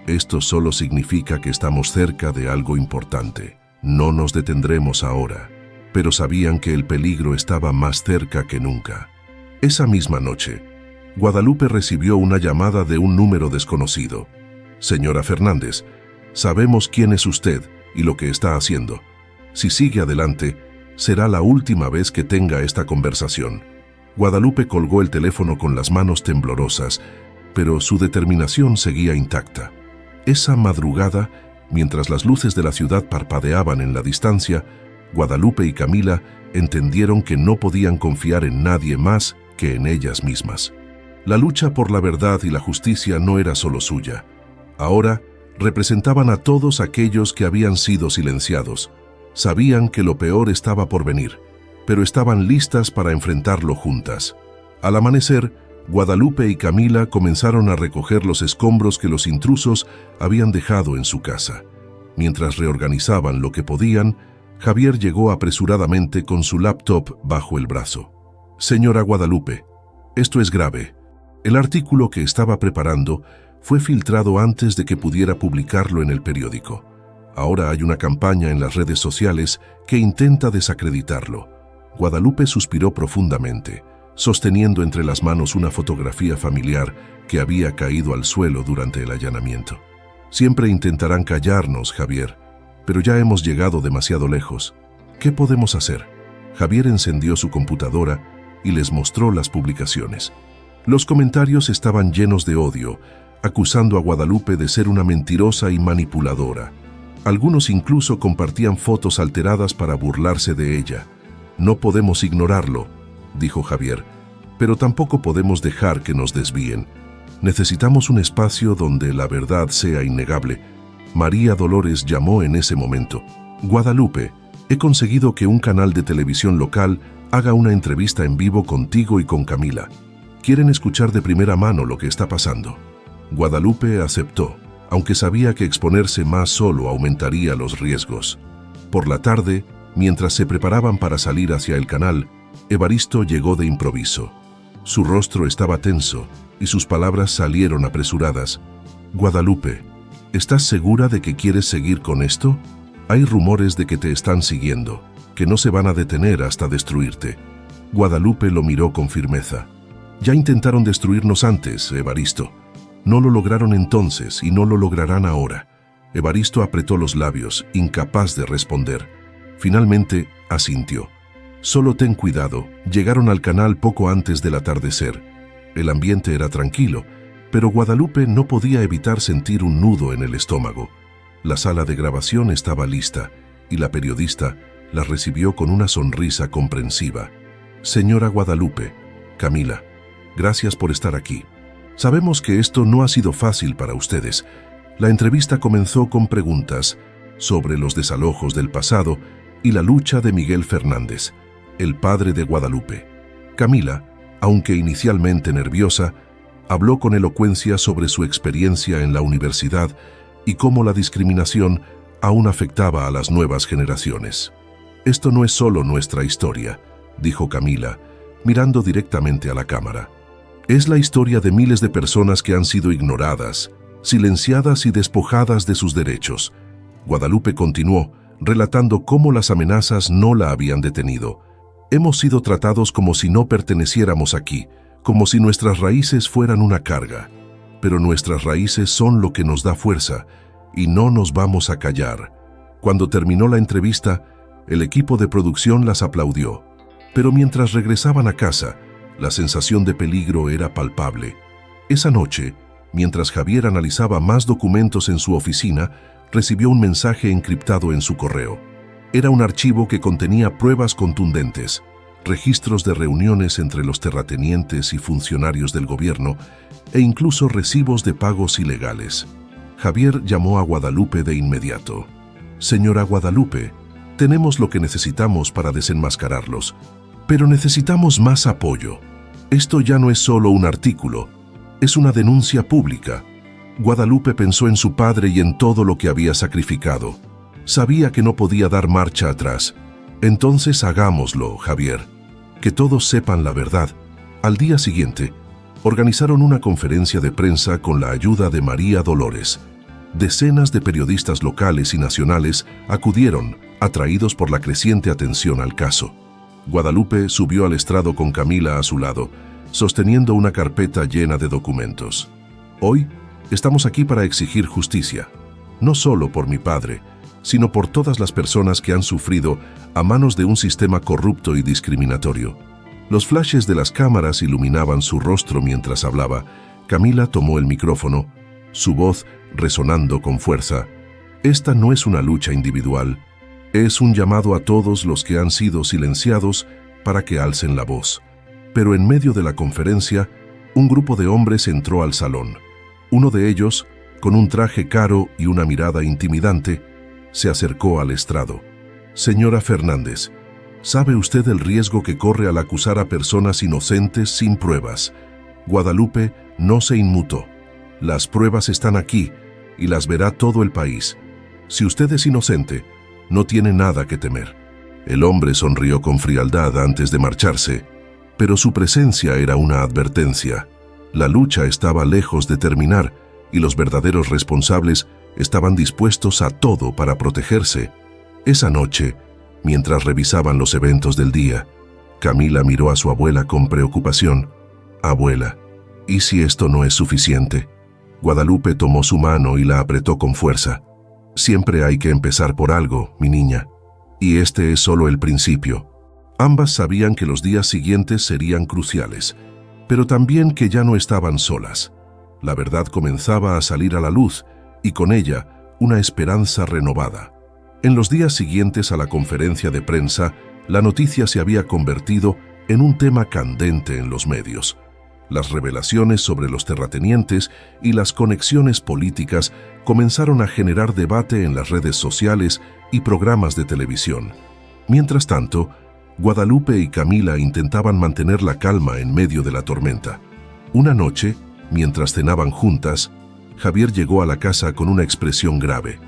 Esto solo significa que estamos cerca de algo importante. No nos detendremos ahora, pero sabían que el peligro estaba más cerca que nunca. Esa misma noche, Guadalupe recibió una llamada de un número desconocido. Señora Fernández, sabemos quién es usted y lo que está haciendo. Si sigue adelante, será la última vez que tenga esta conversación. Guadalupe colgó el teléfono con las manos temblorosas, pero su determinación seguía intacta. Esa madrugada, mientras las luces de la ciudad parpadeaban en la distancia, Guadalupe y Camila entendieron que no podían confiar en nadie más que en ellas mismas. La lucha por la verdad y la justicia no era solo suya. Ahora representaban a todos aquellos que habían sido silenciados. Sabían que lo peor estaba por venir, pero estaban listas para enfrentarlo juntas. Al amanecer, Guadalupe y Camila comenzaron a recoger los escombros que los intrusos habían dejado en su casa. Mientras reorganizaban lo que podían, Javier llegó apresuradamente con su laptop bajo el brazo. Señora Guadalupe, esto es grave. El artículo que estaba preparando fue filtrado antes de que pudiera publicarlo en el periódico. Ahora hay una campaña en las redes sociales que intenta desacreditarlo. Guadalupe suspiró profundamente, sosteniendo entre las manos una fotografía familiar que había caído al suelo durante el allanamiento. Siempre intentarán callarnos, Javier, pero ya hemos llegado demasiado lejos. ¿Qué podemos hacer? Javier encendió su computadora y les mostró las publicaciones. Los comentarios estaban llenos de odio, acusando a Guadalupe de ser una mentirosa y manipuladora. Algunos incluso compartían fotos alteradas para burlarse de ella. No podemos ignorarlo, dijo Javier, pero tampoco podemos dejar que nos desvíen. Necesitamos un espacio donde la verdad sea innegable. María Dolores llamó en ese momento. Guadalupe, he conseguido que un canal de televisión local haga una entrevista en vivo contigo y con Camila. Quieren escuchar de primera mano lo que está pasando. Guadalupe aceptó, aunque sabía que exponerse más solo aumentaría los riesgos. Por la tarde, mientras se preparaban para salir hacia el canal, Evaristo llegó de improviso. Su rostro estaba tenso y sus palabras salieron apresuradas. Guadalupe, ¿estás segura de que quieres seguir con esto? Hay rumores de que te están siguiendo, que no se van a detener hasta destruirte. Guadalupe lo miró con firmeza. Ya intentaron destruirnos antes, Evaristo. No lo lograron entonces y no lo lograrán ahora. Evaristo apretó los labios, incapaz de responder. Finalmente, asintió. Solo ten cuidado, llegaron al canal poco antes del atardecer. El ambiente era tranquilo, pero Guadalupe no podía evitar sentir un nudo en el estómago. La sala de grabación estaba lista y la periodista la recibió con una sonrisa comprensiva. Señora Guadalupe, Camila, gracias por estar aquí. Sabemos que esto no ha sido fácil para ustedes. La entrevista comenzó con preguntas sobre los desalojos del pasado y la lucha de Miguel Fernández, el padre de Guadalupe. Camila, aunque inicialmente nerviosa, habló con elocuencia sobre su experiencia en la universidad y cómo la discriminación aún afectaba a las nuevas generaciones. Esto no es solo nuestra historia, dijo Camila, mirando directamente a la cámara. Es la historia de miles de personas que han sido ignoradas, silenciadas y despojadas de sus derechos. Guadalupe continuó, relatando cómo las amenazas no la habían detenido. Hemos sido tratados como si no perteneciéramos aquí, como si nuestras raíces fueran una carga. Pero nuestras raíces son lo que nos da fuerza, y no nos vamos a callar. Cuando terminó la entrevista, el equipo de producción las aplaudió. Pero mientras regresaban a casa, la sensación de peligro era palpable. Esa noche, mientras Javier analizaba más documentos en su oficina, recibió un mensaje encriptado en su correo. Era un archivo que contenía pruebas contundentes, registros de reuniones entre los terratenientes y funcionarios del gobierno, e incluso recibos de pagos ilegales. Javier llamó a Guadalupe de inmediato. Señora Guadalupe, tenemos lo que necesitamos para desenmascararlos, pero necesitamos más apoyo. Esto ya no es solo un artículo, es una denuncia pública. Guadalupe pensó en su padre y en todo lo que había sacrificado. Sabía que no podía dar marcha atrás. Entonces hagámoslo, Javier. Que todos sepan la verdad. Al día siguiente, organizaron una conferencia de prensa con la ayuda de María Dolores. Decenas de periodistas locales y nacionales acudieron, atraídos por la creciente atención al caso. Guadalupe subió al estrado con Camila a su lado, sosteniendo una carpeta llena de documentos. Hoy, estamos aquí para exigir justicia, no solo por mi padre, sino por todas las personas que han sufrido a manos de un sistema corrupto y discriminatorio. Los flashes de las cámaras iluminaban su rostro mientras hablaba. Camila tomó el micrófono, su voz resonando con fuerza. Esta no es una lucha individual, es un llamado a todos los que han sido silenciados para que alcen la voz. Pero en medio de la conferencia, un grupo de hombres entró al salón. Uno de ellos, con un traje caro y una mirada intimidante, se acercó al estrado. Señora Fernández, ¿sabe usted el riesgo que corre al acusar a personas inocentes sin pruebas? Guadalupe no se inmutó. Las pruebas están aquí y las verá todo el país. Si usted es inocente, no tiene nada que temer. El hombre sonrió con frialdad antes de marcharse, pero su presencia era una advertencia. La lucha estaba lejos de terminar y los verdaderos responsables estaban dispuestos a todo para protegerse. Esa noche, mientras revisaban los eventos del día, Camila miró a su abuela con preocupación. Abuela, ¿y si esto no es suficiente? Guadalupe tomó su mano y la apretó con fuerza. Siempre hay que empezar por algo, mi niña. Y este es solo el principio. Ambas sabían que los días siguientes serían cruciales, pero también que ya no estaban solas. La verdad comenzaba a salir a la luz y con ella una esperanza renovada. En los días siguientes a la conferencia de prensa, la noticia se había convertido en un tema candente en los medios. Las revelaciones sobre los terratenientes y las conexiones políticas comenzaron a generar debate en las redes sociales y programas de televisión. Mientras tanto, Guadalupe y Camila intentaban mantener la calma en medio de la tormenta. Una noche, mientras cenaban juntas, Javier llegó a la casa con una expresión grave.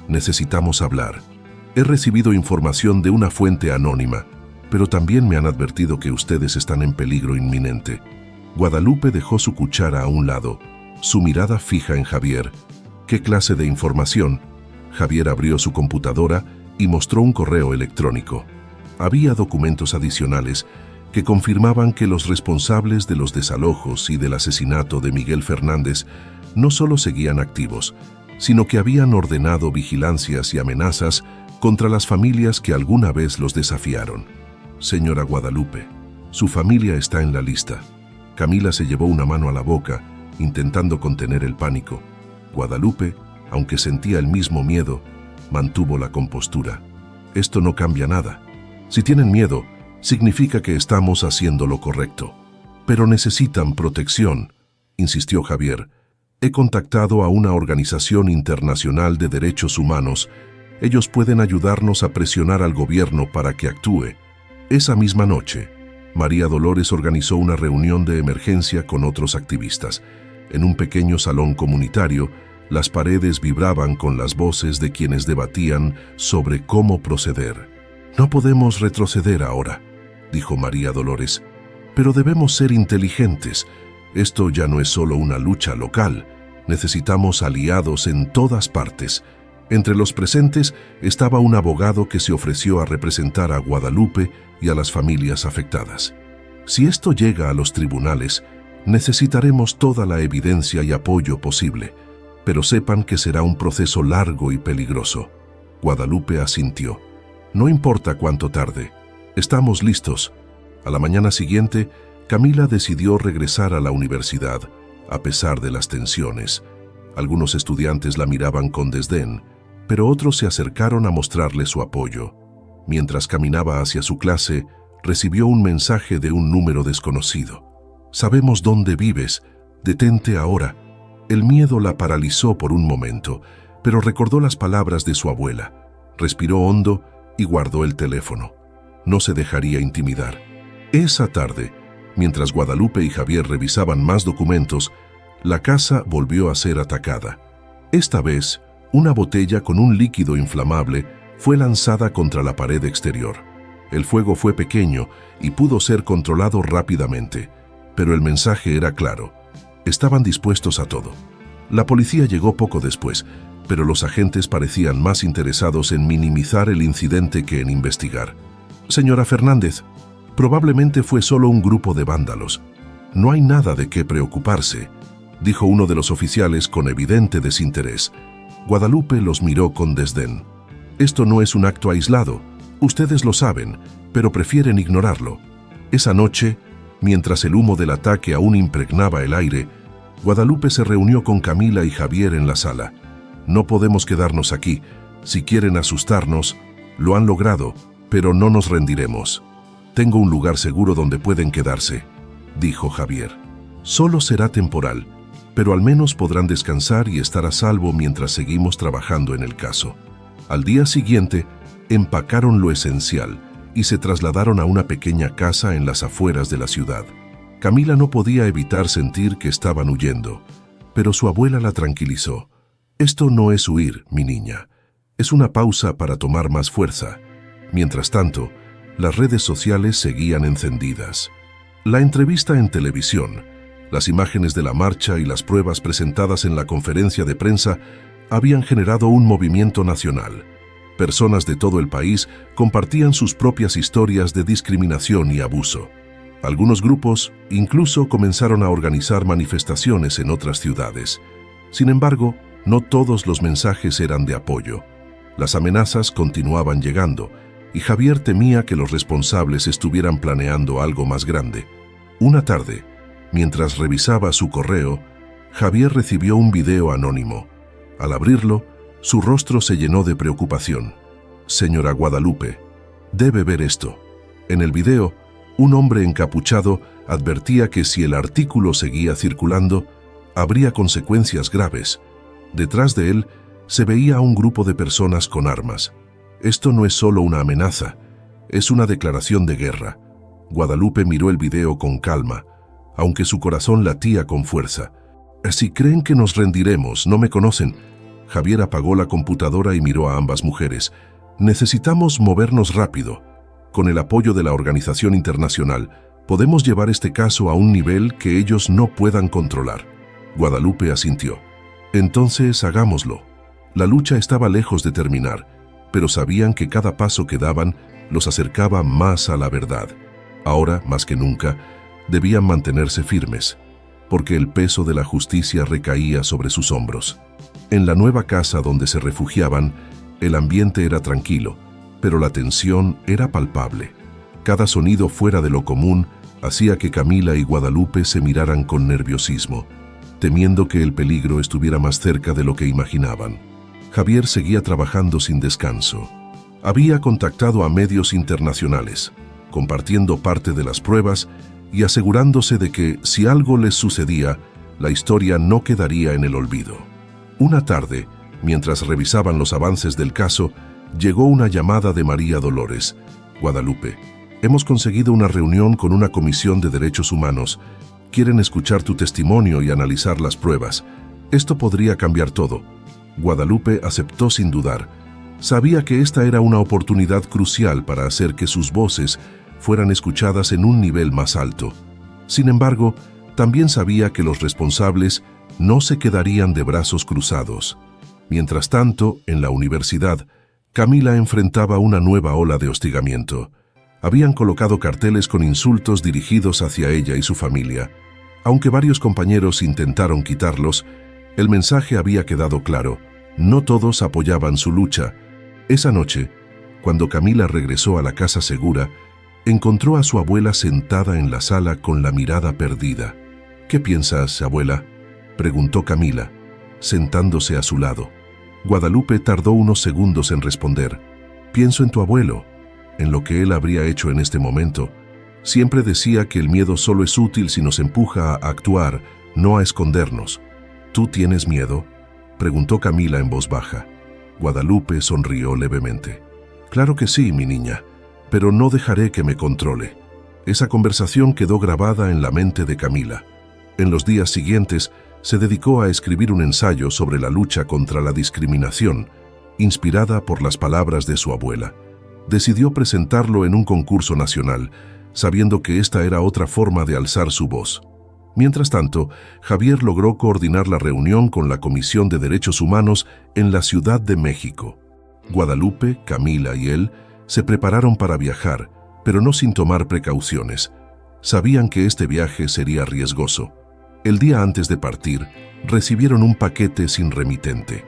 Necesitamos hablar. He recibido información de una fuente anónima, pero también me han advertido que ustedes están en peligro inminente. Guadalupe dejó su cuchara a un lado, su mirada fija en Javier. ¿Qué clase de información? Javier abrió su computadora y mostró un correo electrónico. Había documentos adicionales que confirmaban que los responsables de los desalojos y del asesinato de Miguel Fernández no solo seguían activos, sino que habían ordenado vigilancias y amenazas contra las familias que alguna vez los desafiaron. Señora Guadalupe, su familia está en la lista. Camila se llevó una mano a la boca, intentando contener el pánico. Guadalupe, aunque sentía el mismo miedo, mantuvo la compostura. Esto no cambia nada. Si tienen miedo, significa que estamos haciendo lo correcto. Pero necesitan protección, insistió Javier. He contactado a una organización internacional de derechos humanos. Ellos pueden ayudarnos a presionar al gobierno para que actúe. Esa misma noche, María Dolores organizó una reunión de emergencia con otros activistas. En un pequeño salón comunitario, las paredes vibraban con las voces de quienes debatían sobre cómo proceder. No podemos retroceder ahora, dijo María Dolores, pero debemos ser inteligentes. Esto ya no es solo una lucha local. Necesitamos aliados en todas partes. Entre los presentes estaba un abogado que se ofreció a representar a Guadalupe y a las familias afectadas. Si esto llega a los tribunales, necesitaremos toda la evidencia y apoyo posible, pero sepan que será un proceso largo y peligroso. Guadalupe asintió. No importa cuánto tarde, estamos listos. A la mañana siguiente, Camila decidió regresar a la universidad, a pesar de las tensiones. Algunos estudiantes la miraban con desdén, pero otros se acercaron a mostrarle su apoyo. Mientras caminaba hacia su clase, recibió un mensaje de un número desconocido. Sabemos dónde vives, detente ahora. El miedo la paralizó por un momento, pero recordó las palabras de su abuela. Respiró hondo y guardó el teléfono. No se dejaría intimidar. Esa tarde, mientras Guadalupe y Javier revisaban más documentos, La casa volvió a ser atacada. Esta vez, una botella con un líquido inflamable fue lanzada contra la pared exterior. El fuego fue pequeño y pudo ser controlado rápidamente, pero el mensaje era claro. Estaban dispuestos a todo. La policía llegó poco después, pero los agentes parecían más interesados en minimizar el incidente que en investigar. Señora Fernández, probablemente fue solo un grupo de vándalos. No hay nada de qué preocuparse, dijo uno de los oficiales con evidente desinterés. Guadalupe los miró con desdén. Esto no es un acto aislado. Ustedes lo saben, pero prefieren ignorarlo. Esa noche, mientras el humo del ataque aún impregnaba el aire, Guadalupe se reunió con Camila y Javier en la sala. No podemos quedarnos aquí. Si quieren asustarnos, lo han logrado, pero no nos rendiremos. Tengo un lugar seguro donde pueden quedarse, dijo Javier. Solo será temporal, pero al menos podrán descansar y estar a salvo mientras seguimos trabajando en el caso. Al día siguiente, empacaron lo esencial y se trasladaron a una pequeña casa en las afueras de la ciudad. Camila no podía evitar sentir que estaban huyendo, pero su abuela la tranquilizó. Esto no es huir, mi niña. Es una pausa para tomar más fuerza. Mientras tanto, las redes sociales seguían encendidas. La entrevista en televisión, las imágenes de la marcha y las pruebas presentadas en la conferencia de prensa habían generado un movimiento nacional. Personas de todo el país compartían sus propias historias de discriminación y abuso. Algunos grupos incluso comenzaron a organizar manifestaciones en otras ciudades. Sin embargo, no todos los mensajes eran de apoyo. Las amenazas continuaban llegando, y Javier temía que los responsables estuvieran planeando algo más grande. Una tarde, mientras revisaba su correo, Javier recibió un video anónimo. Al abrirlo, su rostro se llenó de preocupación. Señora Guadalupe, debe ver esto. En el video, un hombre encapuchado advertía que si el artículo seguía circulando, habría consecuencias graves. Detrás de él se veía a un grupo de personas con armas. Esto no es solo una amenaza, es una declaración de guerra. Guadalupe miró el video con calma, aunque su corazón latía con fuerza. Si creen que nos rendiremos, no me conocen. Javier apagó la computadora y miró a ambas mujeres. Necesitamos movernos rápido. Con el apoyo de la organización internacional, podemos llevar este caso a un nivel que ellos no puedan controlar. Guadalupe asintió. Entonces hagámoslo. La lucha estaba lejos de terminar, pero sabían que cada paso que daban los acercaba más a la verdad. Ahora, más que nunca, debían mantenerse firmes, porque el peso de la justicia recaía sobre sus hombros. En la nueva casa donde se refugiaban, el ambiente era tranquilo, pero la tensión era palpable. Cada sonido fuera de lo común hacía que Camila y Guadalupe se miraran con nerviosismo, temiendo que el peligro estuviera más cerca de lo que imaginaban. Javier seguía trabajando sin descanso. Había contactado a medios internacionales, compartiendo parte de las pruebas y asegurándose de que, si algo les sucedía, la historia no quedaría en el olvido. Una tarde, mientras revisaban los avances del caso, llegó una llamada de María Dolores. Guadalupe, hemos conseguido una reunión con una comisión de derechos humanos. Quieren escuchar tu testimonio y analizar las pruebas. Esto podría cambiar todo. Guadalupe aceptó sin dudar. Sabía que esta era una oportunidad crucial para hacer que sus voces fueran escuchadas en un nivel más alto. Sin embargo, también sabía que los responsables no se quedarían de brazos cruzados. Mientras tanto, en la universidad, Camila enfrentaba una nueva ola de hostigamiento. Habían colocado carteles con insultos dirigidos hacia ella y su familia. Aunque varios compañeros intentaron quitarlos, el mensaje había quedado claro. No todos apoyaban su lucha. Esa noche, cuando Camila regresó a la casa segura, encontró a su abuela sentada en la sala con la mirada perdida. ¿Qué piensas, abuela?, preguntó Camila, sentándose a su lado. Guadalupe tardó unos segundos en responder. Pienso en tu abuelo, en lo que él habría hecho en este momento. Siempre decía que el miedo solo es útil si nos empuja a actuar, no a escondernos. ¿Tú tienes miedo?, preguntó Camila en voz baja. Guadalupe sonrió levemente. Claro que sí, mi niña, pero no dejaré que me controle. Esa conversación quedó grabada en la mente de Camila. En los días siguientes, Se dedicó a escribir un ensayo sobre la lucha contra la discriminación, inspirada por las palabras de su abuela. Decidió presentarlo en un concurso nacional, sabiendo que esta era otra forma de alzar su voz. Mientras tanto, Javier logró coordinar la reunión con la Comisión de Derechos Humanos en la Ciudad de México. Guadalupe, Camila y él se prepararon para viajar, pero no sin tomar precauciones. Sabían que este viaje sería riesgoso. El día antes de partir, recibieron un paquete sin remitente.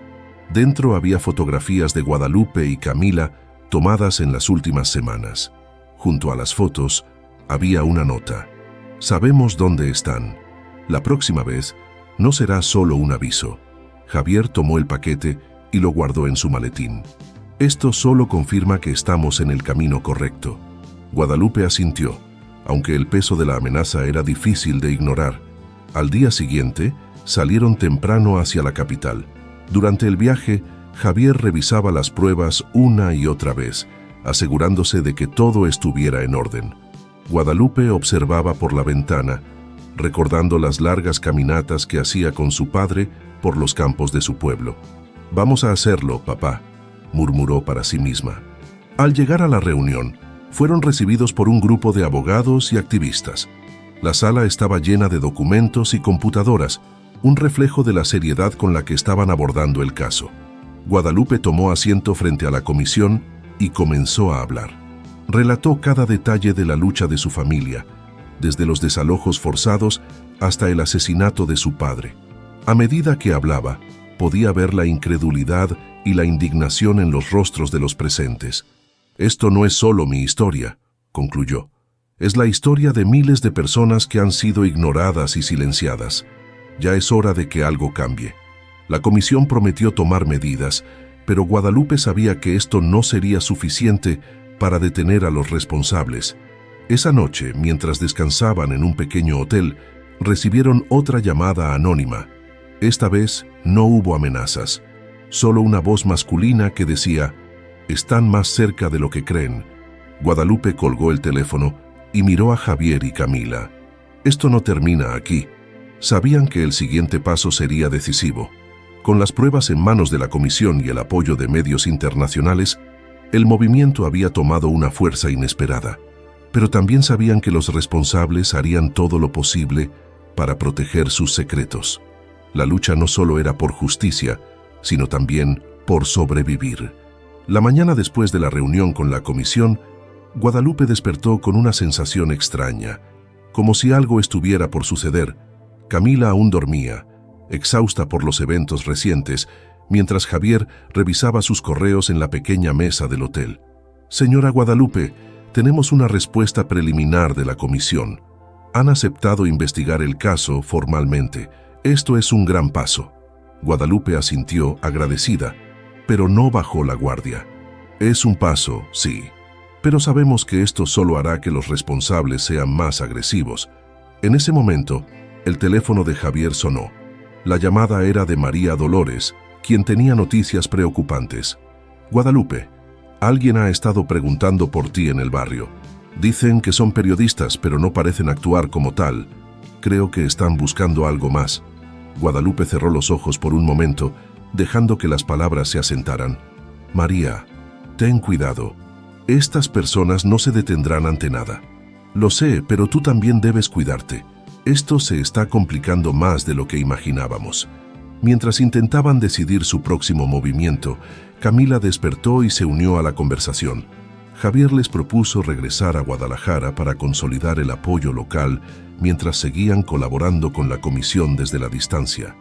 Dentro había fotografías de Guadalupe y Camila tomadas en las últimas semanas. Junto a las fotos había una nota. Sabemos dónde están. La próxima vez no será solo un aviso. Javier tomó el paquete y lo guardó en su maletín. Esto solo confirma que estamos en el camino correcto. Guadalupe asintió, aunque el peso de la amenaza era difícil de ignorar. Al día siguiente, salieron temprano hacia la capital. Durante el viaje, Javier revisaba las pruebas una y otra vez, asegurándose de que todo estuviera en orden. Guadalupe observaba por la ventana, recordando las largas caminatas que hacía con su padre por los campos de su pueblo. «Vamos a hacerlo, papá», murmuró para sí misma. Al llegar a la reunión, fueron recibidos por un grupo de abogados y activistas. La sala estaba llena de documentos y computadoras, un reflejo de la seriedad con la que estaban abordando el caso. Guadalupe tomó asiento frente a la comisión y comenzó a hablar. Relató cada detalle de la lucha de su familia, desde los desalojos forzados hasta el asesinato de su padre. A medida que hablaba, podía ver la incredulidad y la indignación en los rostros de los presentes. «Esto no es solo mi historia», concluyó. «Es la historia de miles de personas que han sido ignoradas y silenciadas. Ya es hora de que algo cambie». La comisión prometió tomar medidas, pero Guadalupe sabía que esto no sería suficiente para detener a los responsables. Esa noche, mientras descansaban en un pequeño hotel, recibieron otra llamada anónima. Esta vez no hubo amenazas, solo una voz masculina que decía: «Están más cerca de lo que creen». Guadalupe colgó el teléfono y miró a Javier y Camila. Esto no termina aquí. Sabían que el siguiente paso sería decisivo. Con las pruebas en manos de la comisión y el apoyo de medios internacionales, el movimiento había tomado una fuerza inesperada. Pero también sabían que los responsables harían todo lo posible para proteger sus secretos. La lucha no solo era por justicia, sino también por sobrevivir. La mañana después de la reunión con la comisión, Guadalupe despertó con una sensación extraña, como si algo estuviera por suceder. Camila aún dormía, exhausta por los eventos recientes, mientras Javier revisaba sus correos en la pequeña mesa del hotel. «Señora Guadalupe, tenemos una respuesta preliminar de la comisión. Han aceptado investigar el caso formalmente. Esto es un gran paso». Guadalupe asintió, agradecida, pero no bajó la guardia. «Es un paso, sí, pero sabemos que esto solo hará que los responsables sean más agresivos». En ese momento, el teléfono de Javier sonó. La llamada era de María Dolores, quien tenía noticias preocupantes. «Guadalupe, alguien ha estado preguntando por ti en el barrio. Dicen que son periodistas, pero no parecen actuar como tal. Creo que están buscando algo más». Guadalupe cerró los ojos por un momento, dejando que las palabras se asentaran. «María, ten cuidado. Estas personas no se detendrán ante nada. Lo sé, pero tú también debes cuidarte. Esto se está complicando más de lo que imaginábamos». Mientras intentaban decidir su próximo movimiento, Camila despertó y se unió a la conversación. Javier les propuso regresar a Guadalajara para consolidar el apoyo local mientras seguían colaborando con la comisión desde la distancia.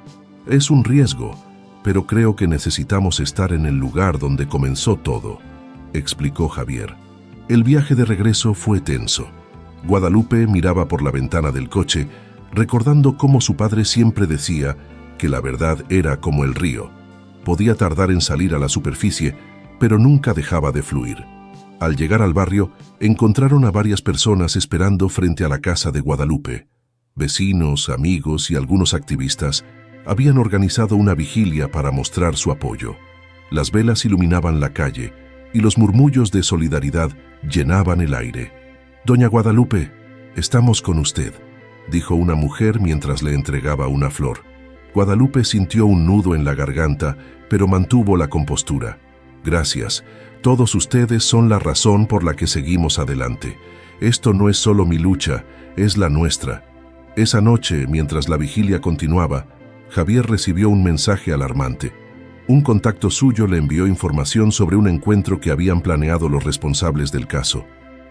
«Es un riesgo, pero creo que necesitamos estar en el lugar donde comenzó todo», explicó Javier. El viaje de regreso fue tenso. Guadalupe miraba por la ventana del coche, recordando cómo su padre siempre decía que la verdad era como el río. Podía tardar en salir a la superficie, pero nunca dejaba de fluir. Al llegar al barrio, encontraron a varias personas esperando frente a la casa de Guadalupe. Vecinos, amigos y algunos activistas habían organizado una vigilia para mostrar su apoyo. Las velas iluminaban la calle y los murmullos de solidaridad llenaban el aire. «Doña Guadalupe, estamos con usted», dijo una mujer mientras le entregaba una flor. Guadalupe sintió un nudo en la garganta, pero mantuvo la compostura. Gracias. Todos ustedes son la razón por la que seguimos adelante. Esto no es solo mi lucha, es la nuestra. Esa noche, mientras la vigilia continuaba, Javier recibió un mensaje alarmante. Un contacto suyo le envió información sobre un encuentro que habían planeado los responsables del caso.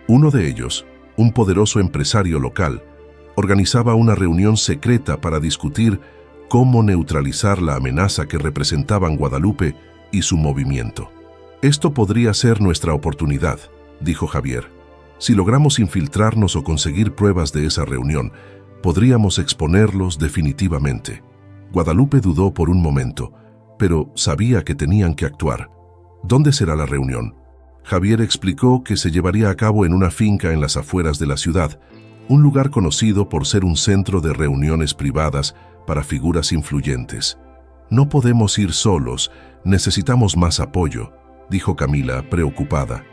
Uno de ellos, un poderoso empresario local, organizaba una reunión secreta para discutir cómo neutralizar la amenaza que representaban Guadalupe y su movimiento. Esto podría ser nuestra oportunidad, dijo Javier. Si logramos infiltrarnos o conseguir pruebas de esa reunión, podríamos exponerlos definitivamente. Guadalupe dudó por un momento, pero sabía que tenían que actuar. ¿Dónde será la reunión? Javier explicó que se llevaría a cabo en una finca en las afueras de la ciudad, un lugar conocido por ser un centro de reuniones privadas para figuras influyentes. No podemos ir solos, necesitamos más apoyo, dijo Camila, preocupada.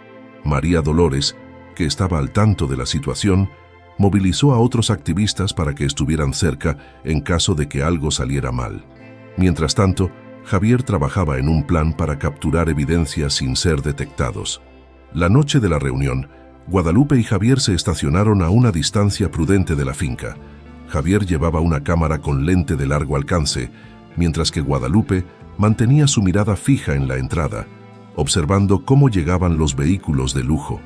María Dolores, que estaba al tanto de la situación, movilizó a otros activistas para que estuvieran cerca en caso de que algo saliera mal. Mientras tanto, Javier trabajaba en un plan para capturar evidencias sin ser detectados. La noche de la reunión, Guadalupe y Javier se estacionaron a una distancia prudente de la finca. Javier llevaba una cámara con lente de largo alcance, mientras que Guadalupe mantenía su mirada fija en la entrada, observando cómo llegaban los vehículos de lujo.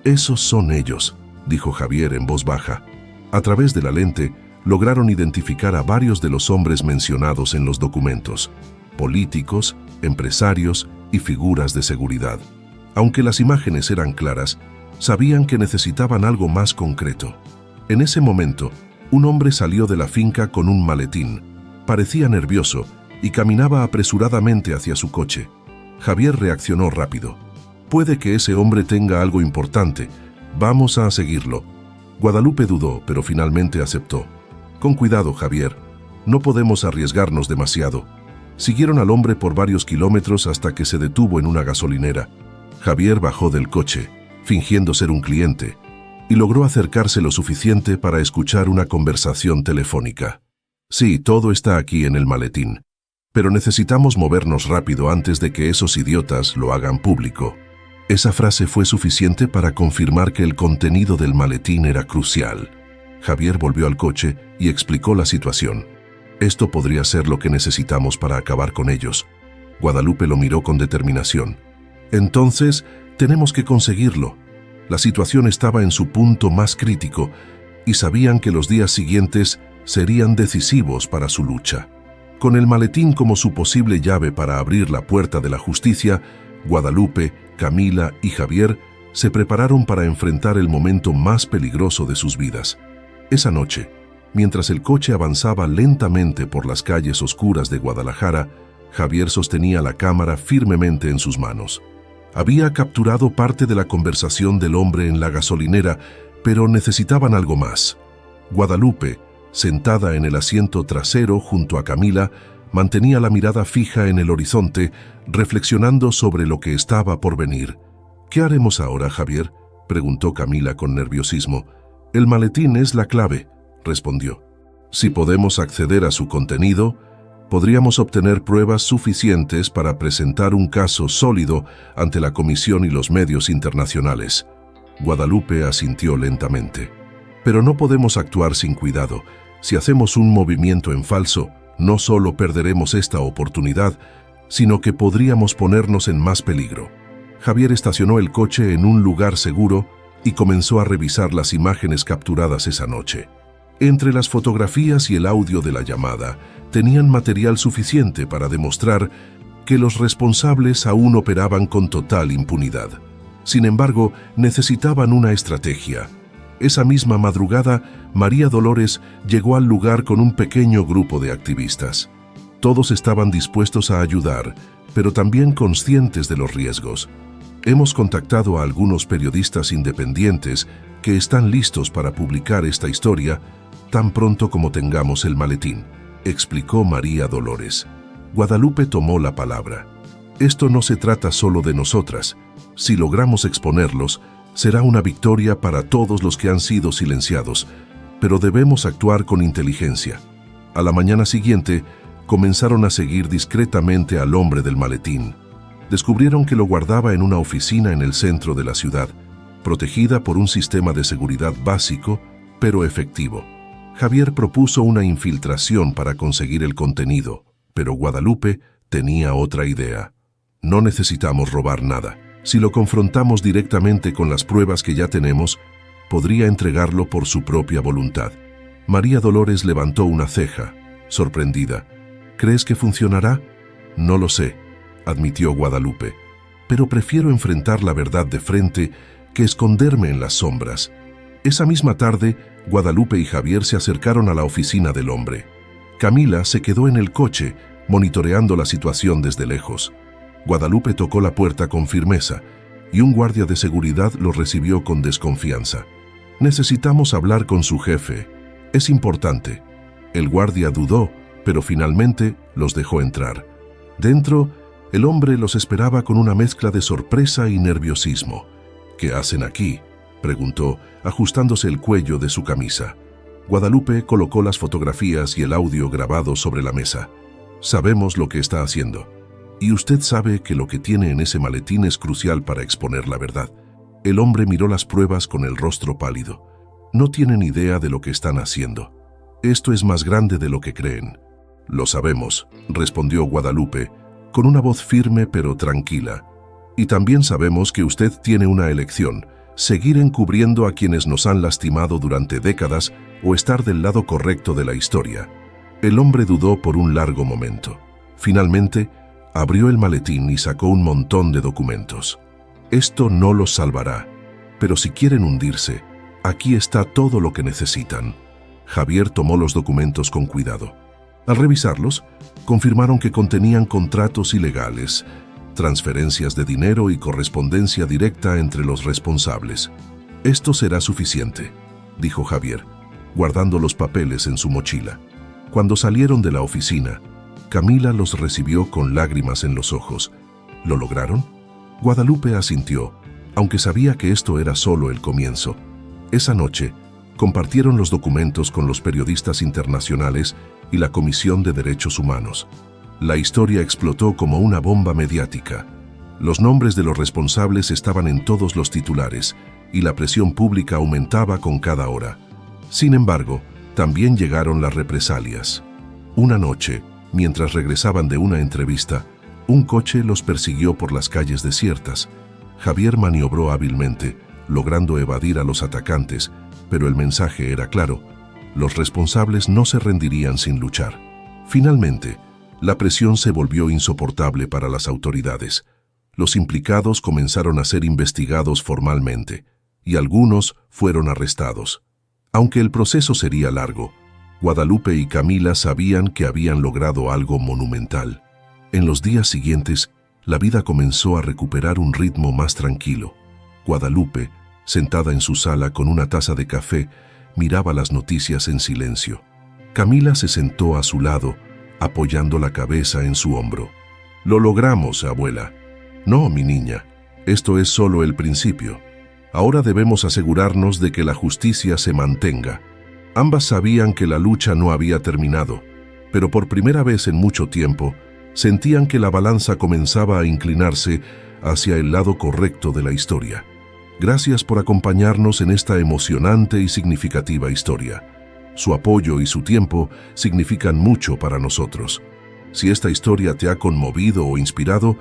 «Esos son ellos», dijo Javier en voz baja. A través de la lente, lograron identificar a varios de los hombres mencionados en los documentos: políticos, empresarios y figuras de seguridad. Aunque las imágenes eran claras, sabían que necesitaban algo más concreto. En ese momento, un hombre salió de la finca con un maletín. Parecía nervioso y caminaba apresuradamente hacia su coche. Javier reaccionó rápido. «Puede que ese hombre tenga algo importante. Vamos a seguirlo». Guadalupe dudó, pero finalmente aceptó. «Con cuidado, Javier. No podemos arriesgarnos demasiado». Siguieron al hombre por varios kilómetros hasta que se detuvo en una gasolinera. Javier bajó del coche, fingiendo ser un cliente, y logró acercarse lo suficiente para escuchar una conversación telefónica. «Sí, todo está aquí en el maletín, pero necesitamos movernos rápido antes de que esos idiotas lo hagan público». Esa frase fue suficiente para confirmar que el contenido del maletín era crucial. Javier volvió al coche y explicó la situación. «Esto podría ser lo que necesitamos para acabar con ellos». Guadalupe lo miró con determinación. «Entonces, tenemos que conseguirlo». La situación estaba en su punto más crítico y sabían que los días siguientes serían decisivos para su lucha. Con el maletín como su posible llave para abrir la puerta de la justicia, Guadalupe, Camila y Javier se prepararon para enfrentar el momento más peligroso de sus vidas. Esa noche, mientras el coche avanzaba lentamente por las calles oscuras de Guadalajara, Javier sostenía la cámara firmemente en sus manos. Había capturado parte de la conversación del hombre en la gasolinera, pero necesitaban algo más. Guadalupe, sentada en el asiento trasero junto a Camila, mantenía la mirada fija en el horizonte, reflexionando sobre lo que estaba por venir. «¿Qué haremos ahora, Javier?», preguntó Camila con nerviosismo. «El maletín es la clave», respondió. «Si podemos acceder a su contenido, podríamos obtener pruebas suficientes para presentar un caso sólido ante la Comisión y los medios internacionales». Guadalupe asintió lentamente. «Pero no podemos actuar sin cuidado. Si hacemos un movimiento en falso, no solo perderemos esta oportunidad, sino que podríamos ponernos en más peligro». Javier estacionó el coche en un lugar seguro y comenzó a revisar las imágenes capturadas esa noche. Entre las fotografías y el audio de la llamada, tenían material suficiente para demostrar que los responsables aún operaban con total impunidad. Sin embargo, necesitaban una estrategia. Esa misma madrugada, María Dolores llegó al lugar con un pequeño grupo de activistas. Todos estaban dispuestos a ayudar, pero también conscientes de los riesgos. «Hemos contactado a algunos periodistas independientes que están listos para publicar esta historia tan pronto como tengamos el maletín», explicó María Dolores. Guadalupe tomó la palabra. «Esto no se trata solo de nosotras. Si logramos exponerlos, será una victoria para todos los que han sido silenciados, pero debemos actuar con inteligencia». A la mañana siguiente, comenzaron a seguir discretamente al hombre del maletín. Descubrieron que lo guardaba en una oficina en el centro de la ciudad, protegida por un sistema de seguridad básico, pero efectivo. Javier propuso una infiltración para conseguir el contenido, pero Guadalupe tenía otra idea. No necesitamos robar nada. Si lo confrontamos directamente con las pruebas que ya tenemos, podría entregarlo por su propia voluntad. María Dolores levantó una ceja, sorprendida. ¿Crees que funcionará? No lo sé, admitió Guadalupe, pero prefiero enfrentar la verdad de frente que esconderme en las sombras. Esa misma tarde, Guadalupe y Javier se acercaron a la oficina del hombre. Camila se quedó en el coche, monitoreando la situación desde lejos. Guadalupe tocó la puerta con firmeza, y un guardia de seguridad lo recibió con desconfianza. Necesitamos hablar con su jefe. Es importante. El guardia dudó, pero finalmente los dejó entrar. Dentro, el hombre los esperaba con una mezcla de sorpresa y nerviosismo. ¿Qué hacen aquí?, preguntó, ajustándose el cuello de su camisa. Guadalupe colocó las fotografías y el audio grabados sobre la mesa. Sabemos lo que está haciendo. Y usted sabe que lo que tiene en ese maletín es crucial para exponer la verdad. El hombre miró las pruebas con el rostro pálido. No tienen idea de lo que están haciendo. Esto es más grande de lo que creen. Lo sabemos, respondió Guadalupe, con una voz firme pero tranquila. Y también sabemos que usted tiene una elección: seguir encubriendo a quienes nos han lastimado durante décadas o estar del lado correcto de la historia. El hombre dudó por un largo momento. Finalmente, abrió el maletín y sacó un montón de documentos. Esto no los salvará, pero si quieren hundirse, aquí está todo lo que necesitan. Javier tomó los documentos con cuidado. Al revisarlos, confirmaron que contenían contratos ilegales, transferencias de dinero y correspondencia directa entre los responsables. Esto será suficiente, dijo Javier, guardando los papeles en su mochila. Cuando salieron de la oficina, Camila los recibió con lágrimas en los ojos. ¿Lo lograron? Guadalupe asintió, aunque sabía que esto era solo el comienzo. Esa noche, compartieron los documentos con los periodistas internacionales y la Comisión de Derechos Humanos. La historia explotó como una bomba mediática. Los nombres de los responsables estaban en todos los titulares y la presión pública aumentaba con cada hora. Sin embargo, también llegaron las represalias. Una noche, mientras regresaban de una entrevista, un coche los persiguió por las calles desiertas. Javier maniobró hábilmente, logrando evadir a los atacantes, pero el mensaje era claro: los responsables no se rendirían sin luchar. Finalmente, la presión se volvió insoportable para las autoridades. Los implicados comenzaron a ser investigados formalmente, y algunos fueron arrestados. Aunque el proceso sería largo, Guadalupe y Camila sabían que habían logrado algo monumental. En los días siguientes, la vida comenzó a recuperar un ritmo más tranquilo. Guadalupe, sentada en su sala con una taza de café, miraba las noticias en silencio. Camila se sentó a su lado, apoyando la cabeza en su hombro. «Lo logramos, abuela». «No, mi niña, esto es solo el principio. Ahora debemos asegurarnos de que la justicia se mantenga». Ambas sabían que la lucha no había terminado, pero por primera vez en mucho tiempo, sentían que la balanza comenzaba a inclinarse hacia el lado correcto de la historia. Gracias por acompañarnos en esta emocionante y significativa historia. Su apoyo y su tiempo significan mucho para nosotros. Si esta historia te ha conmovido o inspirado,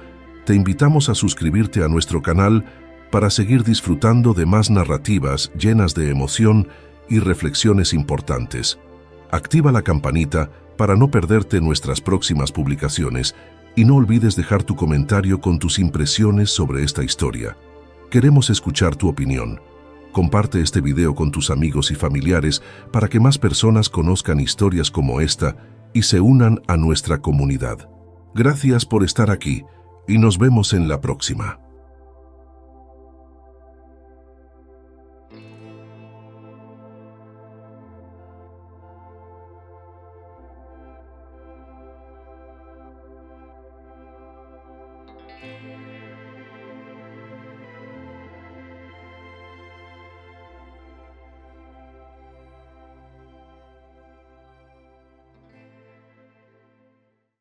te invitamos a suscribirte a nuestro canal para seguir disfrutando de más narrativas llenas de emoción y reflexiones importantes. Activa la campanita para no perderte nuestras próximas publicaciones y no olvides dejar tu comentario con tus impresiones sobre esta historia. Queremos escuchar tu opinión. Comparte este video con tus amigos y familiares para que más personas conozcan historias como esta y se unan a nuestra comunidad. Gracias por estar aquí y nos vemos en la próxima.